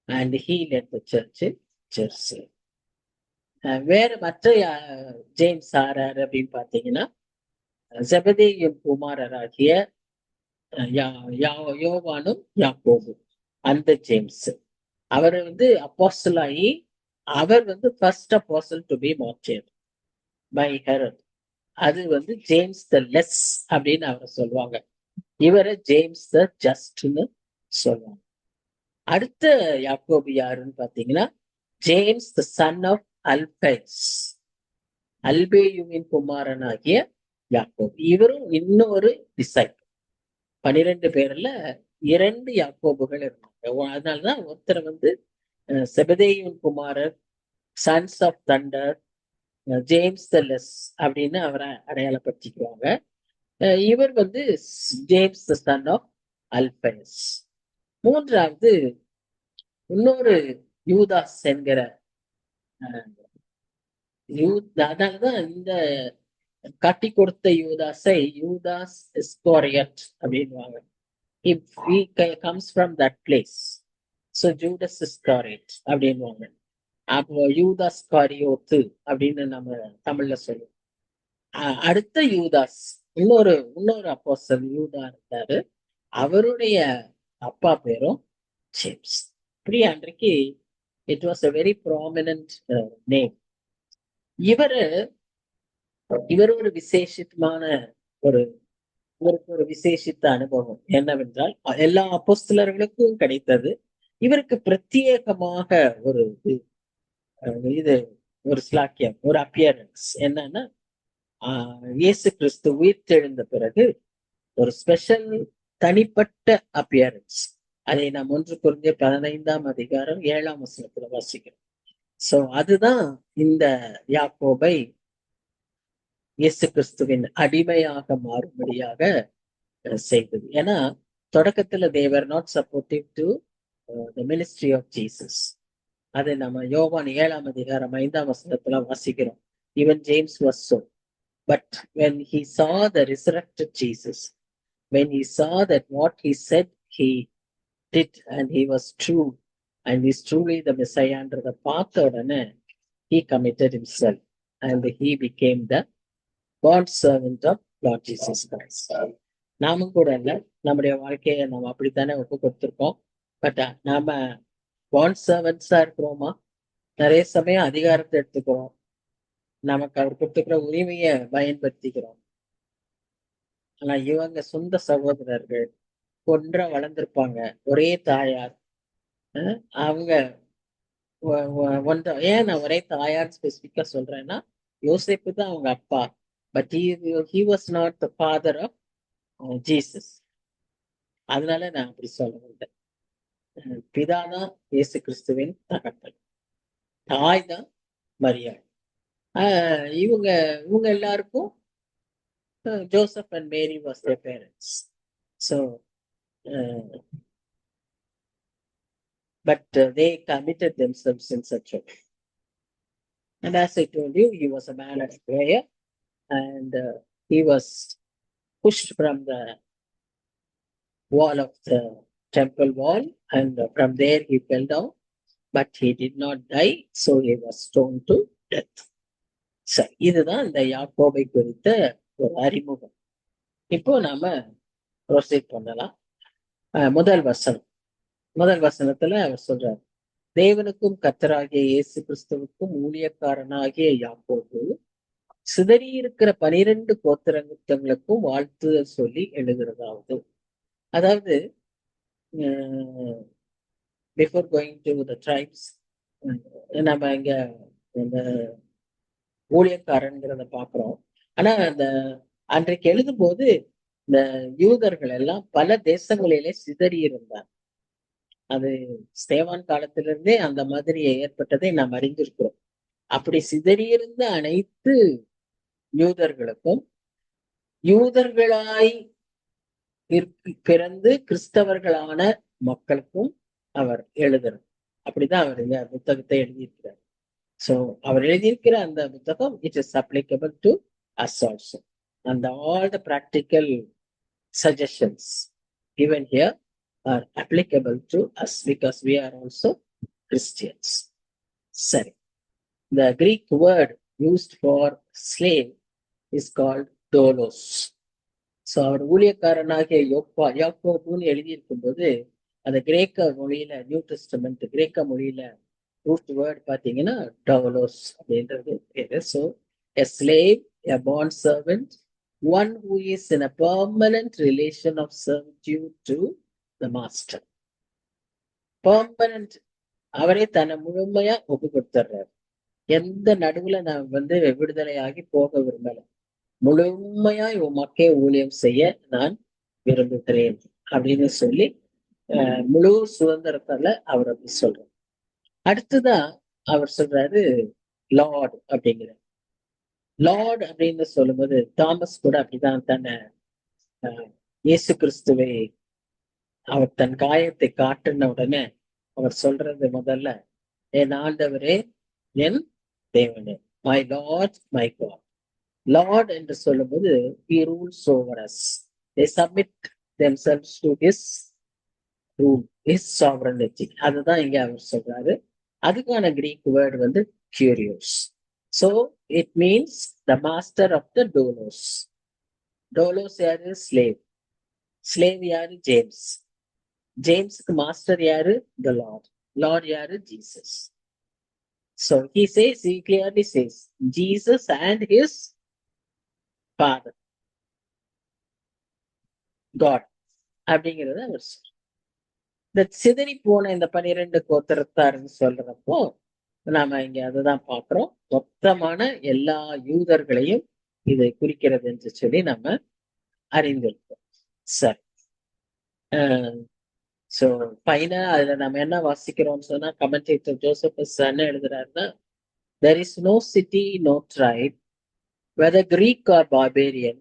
and he led the church in Jerusalem. வேற மற்ற ஜேம்ஸ் ஆறாரு அப்படின்னு பார்த்தீங்கன்னா, செபதேயின் குமாரராகிய யோவானும் யாக்கோபும், அந்த ஜேம்ஸ் அவர் வந்து அப்போஸ்தல் ஆகி, அவர் வந்து first apostle to be martyred by Herod. அது வந்து ஜேம்ஸ் த லெஸ் அப்படின்னு அவரை சொல்லுவாங்க. இவரை ஜேம்ஸ் த ஜஸ்ட்னு சொல்லுவாங்க. அடுத்த யாக்கோபு யாருன்னு பாத்தீங்கன்னா, ஜேம்ஸ் த சன் ஆஃப் அல்பைஸ், அல்பேயுவின் குமாரனாகிய யாக்கோபு. இவரும் இன்னொரு டிசைபிள். 12 பேர்ல 2 யாக்கோபுகள் இருந்தாங்க. அதனாலதான் ஒருத்தர் வந்து செபதேயுவின் குமாரர், sons of thunder, James the less அப்படின்னு அவரை அடையாளப்படுத்திக்குவாங்க. இவர் வந்து James the son of Alphaeus. மூன்றாவது இன்னொரு யூதாஸ் என்கிற, அதனாலதான் இந்த காட்டி கொடுத்த யூதாஸை யூதாஸ் இஸ்காரியட் அப்படின்வாங்க. He comes from that place. So Judas Iscariot அப்படின்வாங்க. அப்போ யூதாஸ் காரியோத்து அப்படின்னு நம்ம தமிழ்ல சொல்லுவோம். அடுத்த யூதாஸ் இன்னொரு அப்போஸ்தலன் யூதா இருந்தாரு. அவருடைய அப்பா பேரும் ஜேம்ஸ். இப்படி அன்றைக்கு it was a very prominent name. இவர் ஒரு விசேஷமான இவருக்கு ஒரு விசேஷித்த அனுபவம் என்னவென்றால், எல்லா அப்போஸ்தலர்களுக்கும் கிடைத்தது, இவருக்கு பிரத்யேகமாக ஒரு ஸ்லாக்கியம், ஒரு அப்பியரன்ஸ். என்னன்னா, இயேசு கிறிஸ்து உயிர்த்தெழுந்த பிறகு ஒரு ஸ்பெஷல் தனிப்பட்ட அப்பியரன்ஸ். அதை நாம் 1 கொரிந்தியர் 15ஆம் அதிகாரம் 7ஆம் வசனத்துல வாசிக்கிறோம். சோ அதுதான் இந்த யாக்கோபை இயேசு கிறிஸ்துவின் அடிமையாக மாறும்படியாக செய்தது. ஏன்னா தொடக்கத்துல they were not supportive to the ministry of Jesus. அதை நம்ம யோவான் 7ஆம் அதிகாரம் 5ஆம் வசனத்துல வாசிக்கிறோம். Even James was so. But when he saw the resurrected Jesus, when he saw that what he said he did and he was true and is truly the Messiah என்றத பார்த்த உடனே he committed himself and he became the bond servant of Lord Jesus Christ. நாமும் கூட இல்ல, நம்முடைய வாழ்க்கையை நம்ம அப்படித்தானே ஒப்பு கொடுத்திருக்கோம். பட் நாம பாண்ட் சர்வன்ஸா இருக்கிறோமா? நிறைய சமயம் அதிகாரத்தை எடுத்துக்கிறோம், நமக்கு அவர் கொடுத்துக்கிற உரிமையை பயன்படுத்திக்கிறோம். ஆனா இவங்க சொந்த சகோதரர்கள் ஒன்றா வளர்ந்திருப்பாங்க, ஒரே தாயார். அவங்க ஏன் நான் ஒரே தாயார் ஸ்பெசிபிக்கா சொல்றேன்னா, யோசேப்பு தான் அவங்க அப்பா. But he was not the father of Jesus. அதனால நான் அப்படி சொல்ல முடியல. பிதாதான் இயேசு கிறிஸ்துவின் தகப்பன், தாய் தான் மரியாள். இவங்க எல்லாருக்கும் Joseph and Mary was their parents. So but they committed themselves in such a way. And as I told you, he was a man of prayer. And he was pushed from the wall of the temple wall, and from there he fell down, but he did not die, so he was stoned to death. சரி, இதுதான் இந்த யாக்கோபை குறித்த ஒரு அறிமுகம். இப்போ நாம ப்ரொசீட் பண்ணலாம். முதல் வசனத்துல அவர் சொல்றார், தேவனுக்கும் கர்த்தராகிய இயேசு கிறிஸ்துவுக்கும் ஊழியக்காரனாகிய யாக்கோபு சிதறியிருக்கிற 12 கோத்திரங்களுக்கும் வாழ்த்துதல் சொல்லி எழுதுறதாவது. அதாவது before going to the tribes, நம்ம இங்க இந்த ஊழியக்காரங்கிறத பாக்குறோம். ஆனா அந்த அன்றைக்கு எழுதும் போது இந்த யூதர்கள் எல்லாம் பல தேசங்களிலே சிதறி இருந்தார். அது ஸ்தேவான் காலத்திலிருந்தே அந்த மாதிரி ஏற்பட்டதை நாம் அறிந்திருக்கிறோம். அப்படி சிதறியிருந்த அனைத்து யூதர்களுக்கும், யூதர்களாய் பிறந்து கிறிஸ்தவர்களான மக்களுக்கும் அவர் எழுதுறார். அப்படிதான் அவர் இந்த புத்தகத்தை எழுதியிருக்கிறார். So அவர் எழுதியிருக்கிற அந்த புத்தகம் it is applicable to us also. And all the practical suggestions given here are applicable to us because we are also Christians. சரி. The Greek word used for slave is called doulos. So அவர் ஊழியக்காரனாகிய யாக்கோபுன்னு எழுதியிருக்கும் போது அந்த கிரேக்க மொழியில நியூ டெஸ்டமெண்ட் கிரேக்க மொழியில ரூட் வேர்ட் பாத்தீங்கன்னா டவுலோஸ் அப்படின்றது பேரு. So a slave, a bond servant, one who is in a permanent relation of servitude to the master. Permanent, அவரே தன்னை முழுமையா ஒப்பு கொடுத்துட்றாரு. எந்த நடுவுல நான் விடுதலை ஆகி போக விரும்பல, முழுமையா இவன் மக்கே ஊழியம் செய்ய நான் விரும்புகிறேன் அப்படின்னு சொல்லி முழு சுதந்திரத்தால அவர் அப்படி சொல்றாரு. அடுத்துதான் அவர் சொல்றாரு லார்ட் அப்படிங்கிறார். லார்ட் அப்படின்னு சொல்லும்போது தாமஸ் கூட அப்படிதான் தன்னை இயேசு கிறிஸ்துவை அவர் தன் காயத்தை காட்டின உடனே அவர் சொல்றது முதல்ல, என் ஆண்டவரே என் தேவனே, my Lord my God. Lord என்று சொல்லும்போது he rules over us. They submit themselves to his rule, his sovereignty. அதுதான் இங்க அவர் சொல்றாரு. அதுக்கான Greek word curious. So it means the master of the doulos. Doulos யாரு? slave. slave யாரு? ஜேம்ஸ். ஜேம்ஸ்க்கு மாஸ்டர் யாரு? the Lord. Lord யாரு? Jesus. So he clearly says Jesus and his Father, God அப்படிங்கிறது அவர் சொல்ற. இந்த சிதறி போன இந்த 12 கோத்திரத்தாருன்னு சொல்றப்போ நாம இங்க அதுதான் பாக்குறோம். மொத்தமான எல்லா யூதர்களையும் இது குறிக்கிறது என்று சொல்லி நம்ம அறிந்திருக்கோம். சரி. சோ பைனா அதுல நம்ம என்ன வாசிக்கிறோம்னு சொன்னா கமெண்டேட்டர் ஜோசபஸ் என்ன எழுதுறாருன்னா, there is no city, no tribe, whether Greek or barbarian.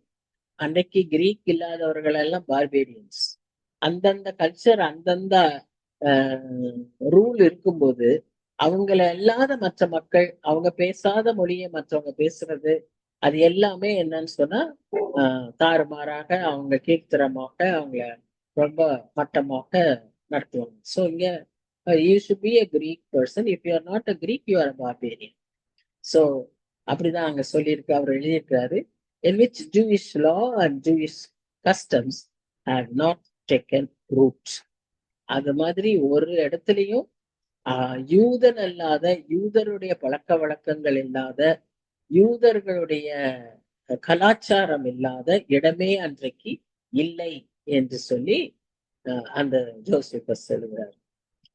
அன்னைக்கு கிரீக் இல்லாதவர்கள் எல்லாம் பார்பேரியன்ஸ். அந்தந்த கல்ச்சர் அந்தந்த ரூல் இருக்கும்போது அவங்கள இல்லாத மற்ற மக்கள், அவங்க பேசாத மொழியை மற்றவங்க பேசுறது, அது எல்லாமே என்னன்னு சொன்னா தாறுமாறாக அவங்க கீழ்த்தரமாக அவங்கள ரொம்ப மட்டமாக நடத்துவாங்க. ஸோ இங்க you should be a Greek person. If you are not a Greek, you are a barbarian. So அப்படிதான் அங்க சொல்லியிருக்கு, அவர் எழுதியிருக்காரு. In which Jewish law and Jewish customs have not taken root. அது மாதிரி ஒரு இடத்துலயும் யூதன் அல்லாத, யூதருடைய பழக்க வழக்கங்கள் இல்லாத, யூதர்களுடைய கலாச்சாரம் இல்லாத இடமே அன்றைக்கு இல்லை என்று சொல்லி அந்த ஜோசபஸ் எழுதுகிறார்.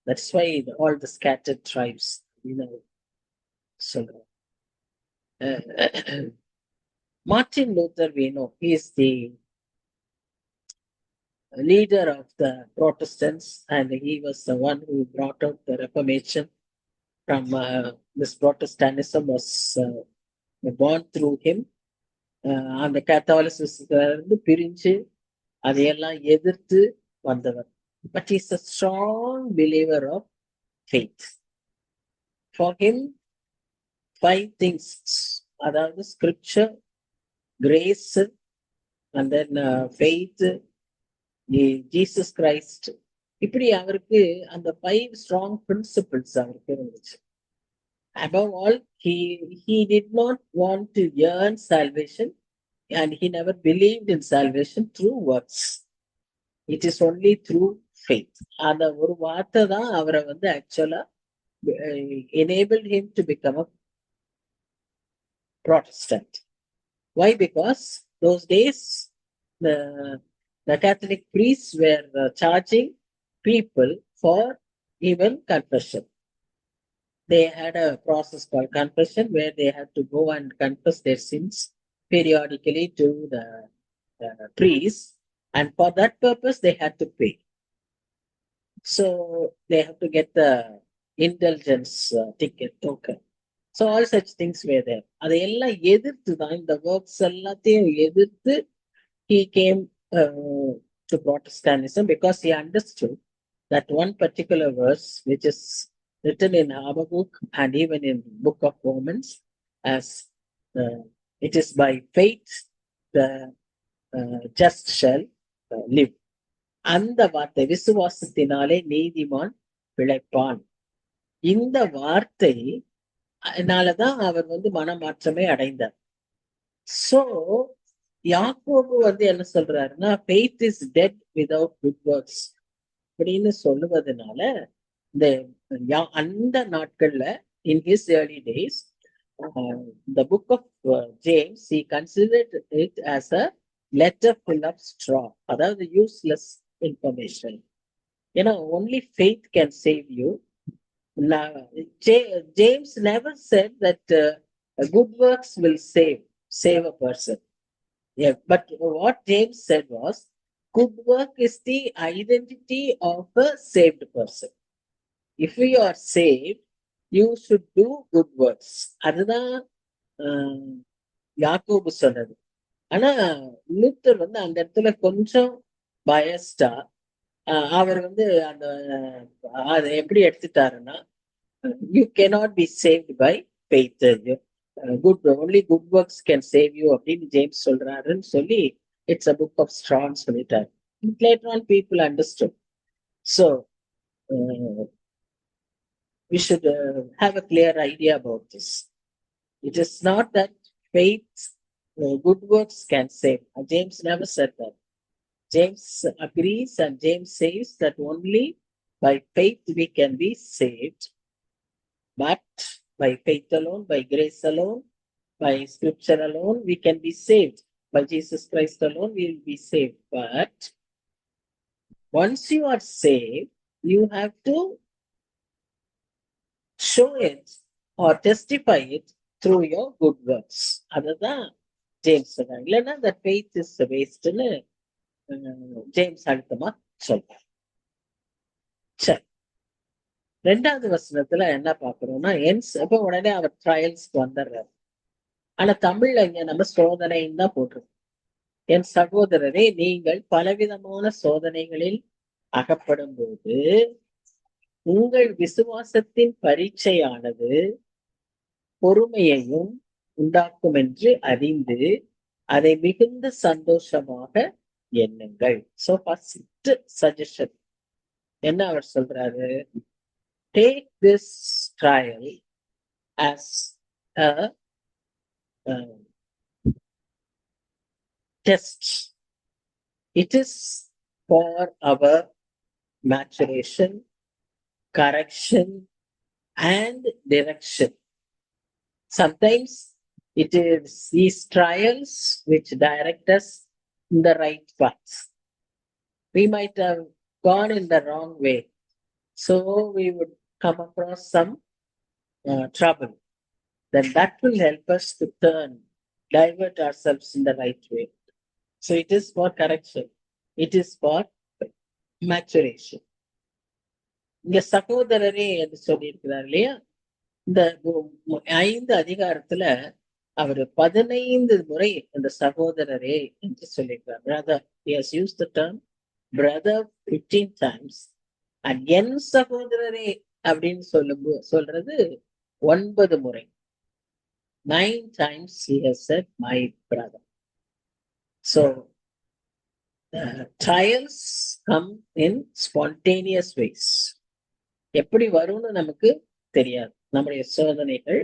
That's why all the scattered tribes சொல்றார். Martin Luther, we know, he is the leader of the Protestants, and he was the one who brought out the Reformation from this Protestantism was born through him. அந்த கேத்தாலிசிசத்திலிருந்து பிரிஞ்சு அதையெல்லாம் எதிர்த்து வந்தவர். But he is a strong believer of faith. For him, 5 things, அதாவது scripture, grace, and then faith, Jesus Christ, இப்படி அவருக்கு அந்த 5 strong principles அவருக்கு இருந்துச்சு. Above all, he did not want to earn salvation, and he never believed in salvation through works. It is only through faith. அந்த ஒரு வார்த்தை தான் அவரை ஆக்சுவலா enabled him to become a Protestant. Why? Because those days the Catholic priests were charging people for even confession. They had a process called confession where they had to go and confess their sins periodically to the priest, and for that purpose they had to pay. So they have to get the indulgence ticket token. So all such things were there. அதையெல்லாம் எதிர்த்து தான், இந்த ஒர்க்ஸ் எல்லாத்தையும் எதிர்த்து he came to Protestantism because he understood that one particular verse which is written in Habakkuk and even in Book of Romans as it is by faith the just shall live. அந்த வார்த்தை விசுவாசத்தினாலே நீதிமான் பிழைப்பான். இந்த வார்த்தைனாலதான் அவர் மனமாற்றமே அடைந்தார். சோ யாக்கோபு என்ன சொல்றாருன்னா, faith is dead without good works அப்படின்னு சொல்லுவதனால இந்த அந்த நாட்கள்ல in his early days the book of James he considered it as a letter full of straw, அதாவது useless information. only faith can save you. James never said that good works will save a person. Yeah, but what James said was good work is the identity of a saved person. If you are saved, you should do good works. அதுதான் யாக்கோபு சொன்னது. ஆனா லூத்தர் அந்த இடத்துல கொஞ்சம் பயஸ்டா அவர் அந்த அதை எப்படி எடுத்துட்டாருன்னா, you cannot be saved by faith. only good works can save you அப்படின்னு ஜேம்ஸ் சொல்றாருன்னு சொல்லி it's a book of straw சொல்லிட்டாரு. Later on people understood. So we should have a clear idea about this. It is not that faith, good works can save. James never said that. James agrees and James says that only by faith we can be saved. But by faith alone, by grace alone, by scripture alone, we can be saved. By Jesus Christ alone, we will be saved. But once you are saved, you have to show it or testify it through your good works. அதுதான் ஜேம்ஸ் சொல்றாங்க. இல்லைன்னா the faith is wasteன்னு ஜேம்ஸ் அழுத்தமா சொல்றார். சரி, 2வது வசனத்துல என்ன பாக்குறோம்னா, இப்ப உடனே அவர் ட்ரையல்ஸ்க்கு வந்துடுறாரு. ஆனா தமிழ்ல இங்க நம்ம சோதனைன்னு தான் போட்டிருக்கோம். என் சகோதரரே, நீங்கள் பலவிதமான சோதனைகளில் அகப்படும் போது உங்கள் விசுவாசத்தின் பரீட்சையானது பொறுமையையும் உண்டாக்கும் என்று அறிந்து அதை மிகுந்த சந்தோஷமாக எண்ணுங்கள். சோ ஃபர்ஸ்ட் சஜஷன் என்ன அவர் சொல்றாரு? Take this trial as a test. It is for our maturation, correction, and direction. Sometimes it is these trials which direct us in the right path. We might have gone in the wrong way, so we would come across some trouble. Then that will help us to divert ourselves in the right way. So it is for correction. It is for maturation. இங்க சகோதரரே என்று சொல்லியிருக்கிறார் இல்லையா? இந்த 5 அதிகாரத்துல அவர் 15 முறை இந்த சகோதரரே என்று சொல்லியிருக்கிறார். Brother, he has used the term brother 15 times. And என் சகோதரரே அப்படின்னு சொல்றது 9 முறை. 9 times he has said my brother. So trials come in spontaneous ways. எப்படி வரும்னு நமக்கு தெரியாது. நம்முடைய சோதனைகள்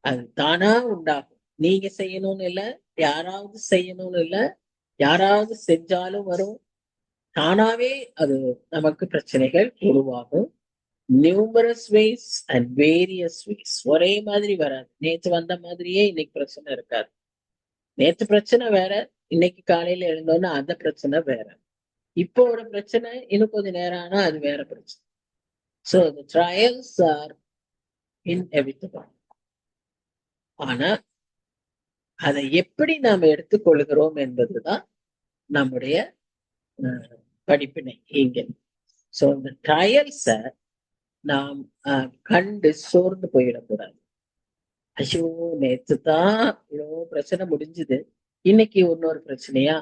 அது தானா உண்டாகும். நீங்க செய்யணும்னு இல்ல, யாராவது செய்யணும்னு இல்ல, யாராவது செஞ்சாலும் வரும். தானாவே அது நமக்கு பிரச்சனைகள் உருவாகும். Numerous ways and various ways. ஒரே மாதிரி வராது. நேற்று வந்த மாதிரியே இன்னைக்கு பிரச்சனை இருக்காது. நேற்று பிரச்சனை வேற, இன்னைக்கு காலையில எழுந்தோன்னா அந்த பிரச்சனை வேற. இப்போ ஒரு பிரச்சனை, இன்னும் கொஞ்ச நேரம் ஆனா அது வேற பிரச்சனை. So the trials are inevitable. ஆனா அதை எப்படி நாம எடுத்துக்கொள்கிறோம் என்பதுதான் நம்முடைய படிப்பினை இங்க. சோ இந்த ட்ரையல்ஸ நாம் கண்டு சோர்ந்து போயிடக்கூடாது. ஐயோ, நேற்று தான் இவ்வளோ பிரச்சனை முடிஞ்சுது, இன்னைக்கு இன்னொரு பிரச்சனையா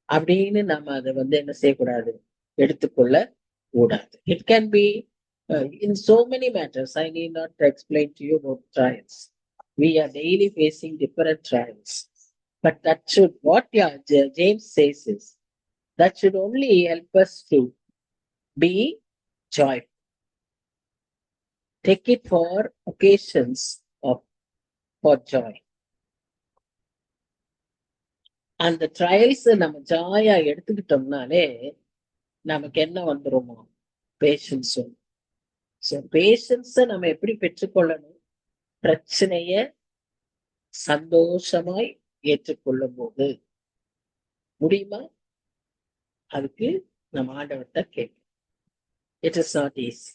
அப்படின்னு நம்ம அதை என்ன செய்யக்கூடாது, எடுத்துக்கொள்ள கூடாது. It can be in so many matters. I need not explain to you about trials. We are daily facing different trials. But that should, what James says is, that should only help us to be joyful. Take it for occasions for joy. அந்த ட்ரையல்ஸ் நம்ம ஜாயா எடுத்துக்கிட்டோம்னாலே நமக்கு என்ன வந்துருமோ பேஷன்ஸ். ஸோ பேஷன்ஸை நம்ம எப்படி பெற்றுக்கொள்ளணும்? பிரச்சனைய சந்தோஷமாய் ஏற்றுக்கொள்ளும் போது முடியுமா? அதுக்கு நம்ம ஆண்டவர்கிட்ட கேட்கணும். It is not easy.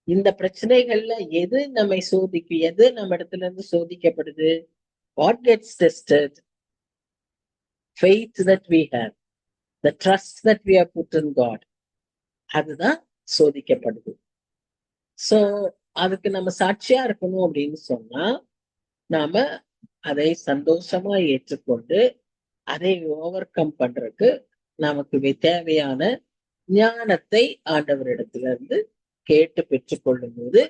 இந்த பிரச்சனைகள்ல எது நம்மை சோதிக்கும்? எது நம்ம இடத்துல இருந்து சோதிக்கப்படுது? What gets tested? faith that we have, the trust that we have put in God, அதுதான் சோதிக்கப்படுது. சோ அதுக்கு நம்ம சாட்சியா இருக்கணும் அப்படின்னு சொன்னா நாம அதை சந்தோஷமா ஏற்றுக்கொண்டு அதை ஓவர் கம் பண்றதுக்கு நமக்கு தேவையான ஞானத்தை ஆண்டவரிடத்துல இருந்து கேட்டு பெற்றுக்கொள்ளும் போது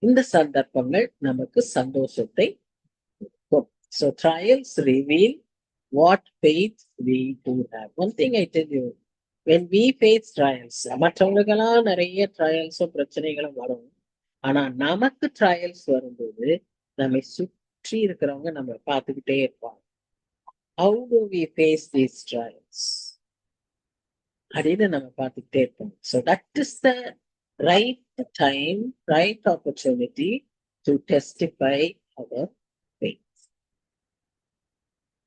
இந்த சந்தர்ப்பங்கள் நமக்கு சந்தோஷத்தை கொடுக்கும். So trials reveal what faith we do have. One thing I tell you, when we face trials, மற்றவங்களுக்கெல்லாம் நிறைய ட்ரையல்ஸும் பிரச்சனைகளும் வரும். ஆனா நமக்கு ட்ரையல்ஸ் வரும்போது நம்மை சுற்றி இருக்கிறவங்க நம்ம பார்த்துக்கிட்டே இருப்பாங்க. How do we face these trials? அப்படின்னு நம்ம பார்த்துக்கிட்டே இருப்போம். So that is the right time, right opportunity to testify our faith.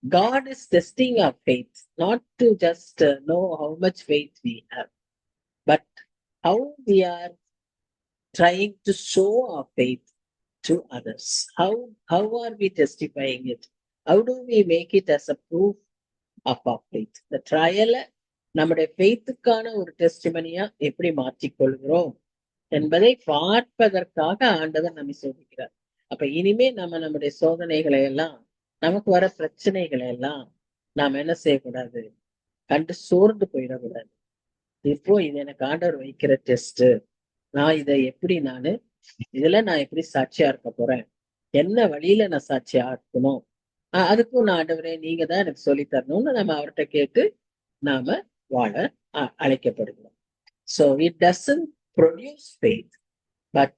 God is testing our faith, not to just know how much faith we have, but how we are trying to show our faith to others. How are we testifying it? How do we make it as a proof of our faith? The trial நம்முடைய ஃபெய்த்துக்கான ஒரு டெஸ்டிமனியா எப்படி மாற்றிக்கொள்கிறோம் என்பதை பார்ப்பதற்காக ஆண்டவர் நம்மை சோதிக்கிறார். அப்ப இனிமே நம்முடைய சோதனைகளை எல்லாம், நமக்கு வர பிரச்சனைகளை எல்லாம் நாம் என்ன செய்யக்கூடாது? கண்டு சோர்ந்து போயிடக்கூடாது. இப்போ இது எனக்கு ஆண்டவர் வைக்கிற டெஸ்ட், நான் இதை எப்படி இதுல நான் எப்படி சாட்சியா இருக்க போறேன், என்ன வழியில நான் சாட்சியா இருக்கணும், அதுக்கும் நான் ஆண்டவரே நீங்க தான் எனக்கு சொல்லி தரணும்னு நம்ம அவர்கிட்ட கேட்டு நாம வாழ அழைக்கப்படுகிறோம். So it doesn't produce faith, but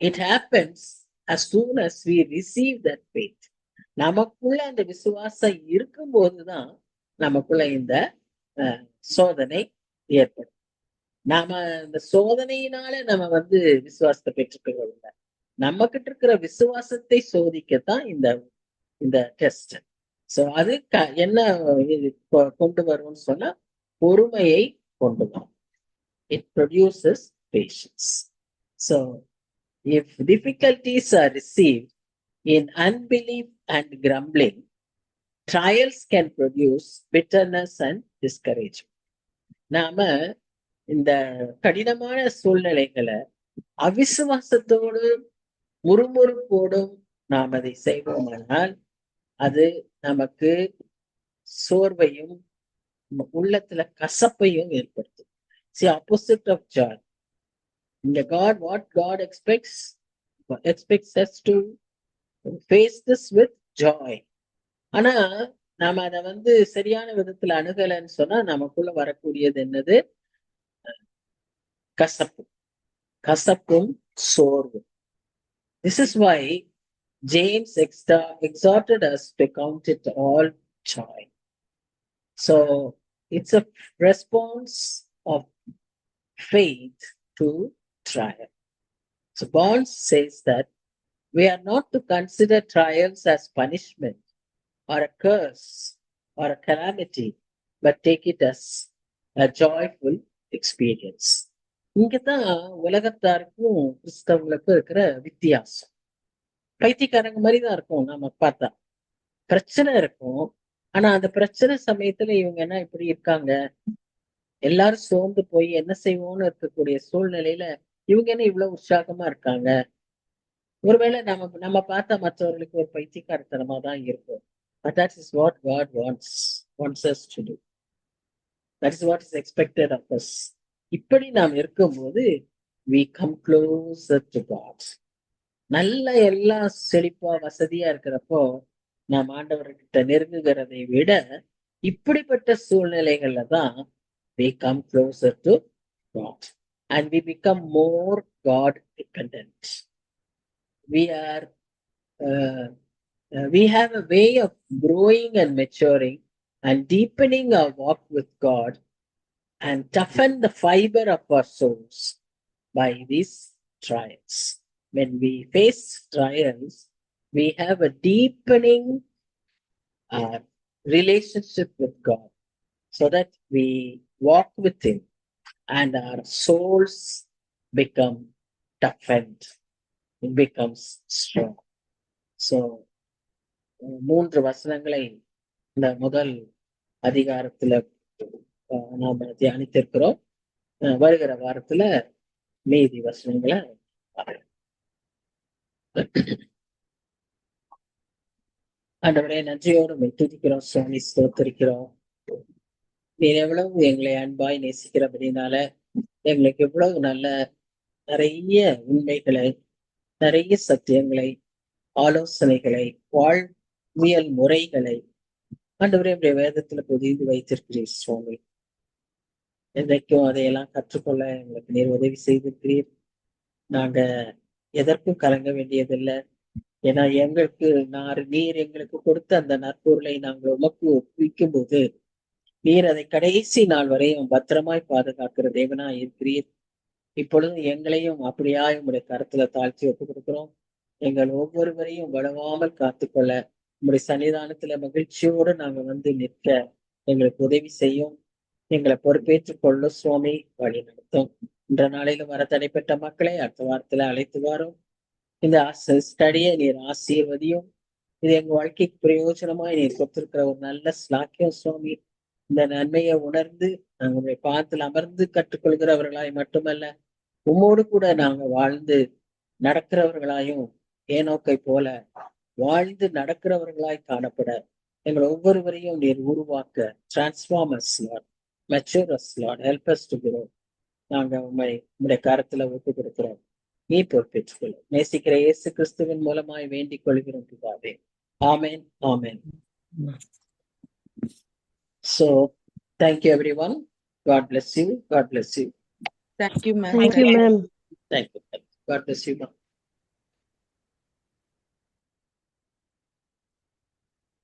it happens as soon as we receive that faith. நமக்குள்ள அந்த விசுவாசம் இருக்கும் போதுதான் நமக்குள்ள இந்த சோதனை ஏற்படும். நாம இந்த சோதனையினால நம்ம விசுவாசத்தை பெற்றுக்கொள்ள, நம்ம கிட்ட இருக்கிற விசுவாசத்தை சோதிக்கத்தான் இந்த டெஸ்ட். சோ அது என்ன கொண்டு வரும்னு சொன்னா பொறுமையை கொண்டு வரும். It produces patience. So if difficulties are received in unbelief and grumbling, trials can produce bitterness and discouragement. நாம இந்த கடினமான சூழ்நிலைகளை அவிசுவாசத்தோடு முறுமுறுப்போடும் நாம் அதை செய்வோமானால் அது நமக்கு சோர்வையும் உள்ளத்துல கசப்பையும் ஏற்படுத்தும். See, opposite of joy. What God expects us to face this with joy. ஆனா நாம அதை சரியான விதத்துல அணுகலன்னு சொன்னா நமக்குள்ள வரக்கூடியது என்னது? கசப்பும் சோர்வும். This is why James exhorted us to count it all joy. So it's a response of faith to trial. So Barnes says that we are not to consider trials as punishment or a curse or a calamity, but take it as a joyful experience. இங்கதான் உலகத்தாருக்கும் கிறிஸ்தவங்களுக்கும் இருக்கிற வித்தியாசம். பைத்தியக்காரங்க மாதிரிதான் இருக்கும். நாம பார்த்தா பிரச்சனை இருக்கும், ஆனா அந்த பிரச்சனை சமயத்துல இவங்க என்ன இப்படி இருக்காங்க, எல்லாரும் சோர்ந்து போய் என்ன செய்வோம்னு இருக்கக்கூடிய சூழ்நிலையில இவங்க என்ன இவ்வளவு உற்சாகமா இருக்காங்க. ஒருவேளை நம்ம பார்த்தா மற்றவர்களுக்கு ஒரு பைத்தியக்காரத்தனமா தான் இருக்கும். But that is what God wants us to do. That is what is expected of us. இப்படி நாம் இருக்கும்போது we come closer to God. நல்ல எல்லாம் செழிப்பா வசதியா இருக்கிறப்போ நாம் ஆண்டவர்கிட்ட நெருங்குகிறதை விட இப்படிப்பட்ட சூழ்நிலைகள்ல தான் we come closer to God and we become more God dependent. We are we have a way of growing and maturing and deepening our walk with God and toughen the fiber of our souls by these trials. When we face trials, we have a deepening relationship with God so that we walk with Him and our souls become toughened. It becomes strong. So, 3 வசனங்களை இந்த முதல் அதிகாரத்துல நாம தியானித்திருக்கிறோம். வருகிற வாரத்துல மீதி வசனங்களை ஆண்டவரே நன்றியோடு துதிக்கிறோம், சுவாமி ஸ்தோத்திரிக்கிறோம். நீர் எவ்வளவு எங்களை அன்பாய் நேசிக்கிறபடினால எங்களுக்கு எவ்வளவு நல்ல நிறைய உண்மைகளை, நிறைய சத்தியங்களை, ஆலோசனைகளை, வாழ்வியல் முறைகளை ஆண்டவரே என்னுடைய வேதத்துல பொதிந்து வைத்திருக்கிறீர் சுவாமி. என்றைக்கும் அதையெல்லாம் கற்றுக்கொள்ள எங்களுக்கு நீர் உதவி செய்திருக்கிறீர். நாங்க எதற்கும் கலங்க வேண்டியதில்லை. ஏன்னா எங்களுக்கு நீர் எங்களுக்கு கொடுத்த அந்த நற்பொருளை நாங்கள் உமக்கு ஒப்புவிக்கும் போது நீர் அதை கடைசி நாள் வரையும் பத்திரமாய் பாதுகாக்கிற தேவனா இருக்கிறீர். இப்பொழுது எங்களையும் அப்படியாய் உங்களுடைய கருத்துல தாழ்த்தி ஒப்பு கொடுக்கிறோம். எங்கள் ஒவ்வொருவரையும் வலுவாமல் காத்துக்கொள்ள உங்களுடைய சன்னிதானத்துல மகிழ்ச்சியோடு நாங்க வந்து நிற்க எங்களுக்கு உதவி செய்யும். எங்களை பொறுப்பேற்றுக் கொள்ள சுவாமி வழி நடத்தும். இன்ற நாளிலும் வர தடைப்பட்ட மக்களை அடுத்த வாரத்துல அழைத்து வரும். இந்த ஸ்டடியை நீர் ஆசீர்வதியும். இது எங்க வாழ்க்கைக்கு பிரயோஜனமாய் நீர் கொடுத்திருக்கிற ஒரு நல்ல ஸ்லாக்கியம் சுவாமி. இந்த நன்மையை உணர்ந்து நாங்களுடைய பாதத்தில் அமர்ந்து கற்றுக்கொள்கிறவர்களாய் மட்டுமல்ல, உம்மோடு கூட நாங்க வாழ்ந்து நடக்கிறவர்களாயும் ஏனோக்கை போல வாழ்ந்து நடக்கிறவர்களாய் காணப்பட எங்கள் ஒவ்வொருவரையும் நீர் உருவாக்க transform us Lord, mature us Lord, help us to grow. நாங்க உம்முடைய கரத்துல ஒப்பு கொடுக்கிறோம். நீ பொறுப்பேற்றுக் கொள்ளும். நேசிக்கிற இயேசு கிறிஸ்துவின் மூலமாய் வேண்டிக் கொள்கிறோம் பிதாவே. ஆமென், ஆமென். So, thank you everyone. God bless you. God bless you. Thank you, ma'am. Thank you, ma'am. Thank you. God bless you, ma'am.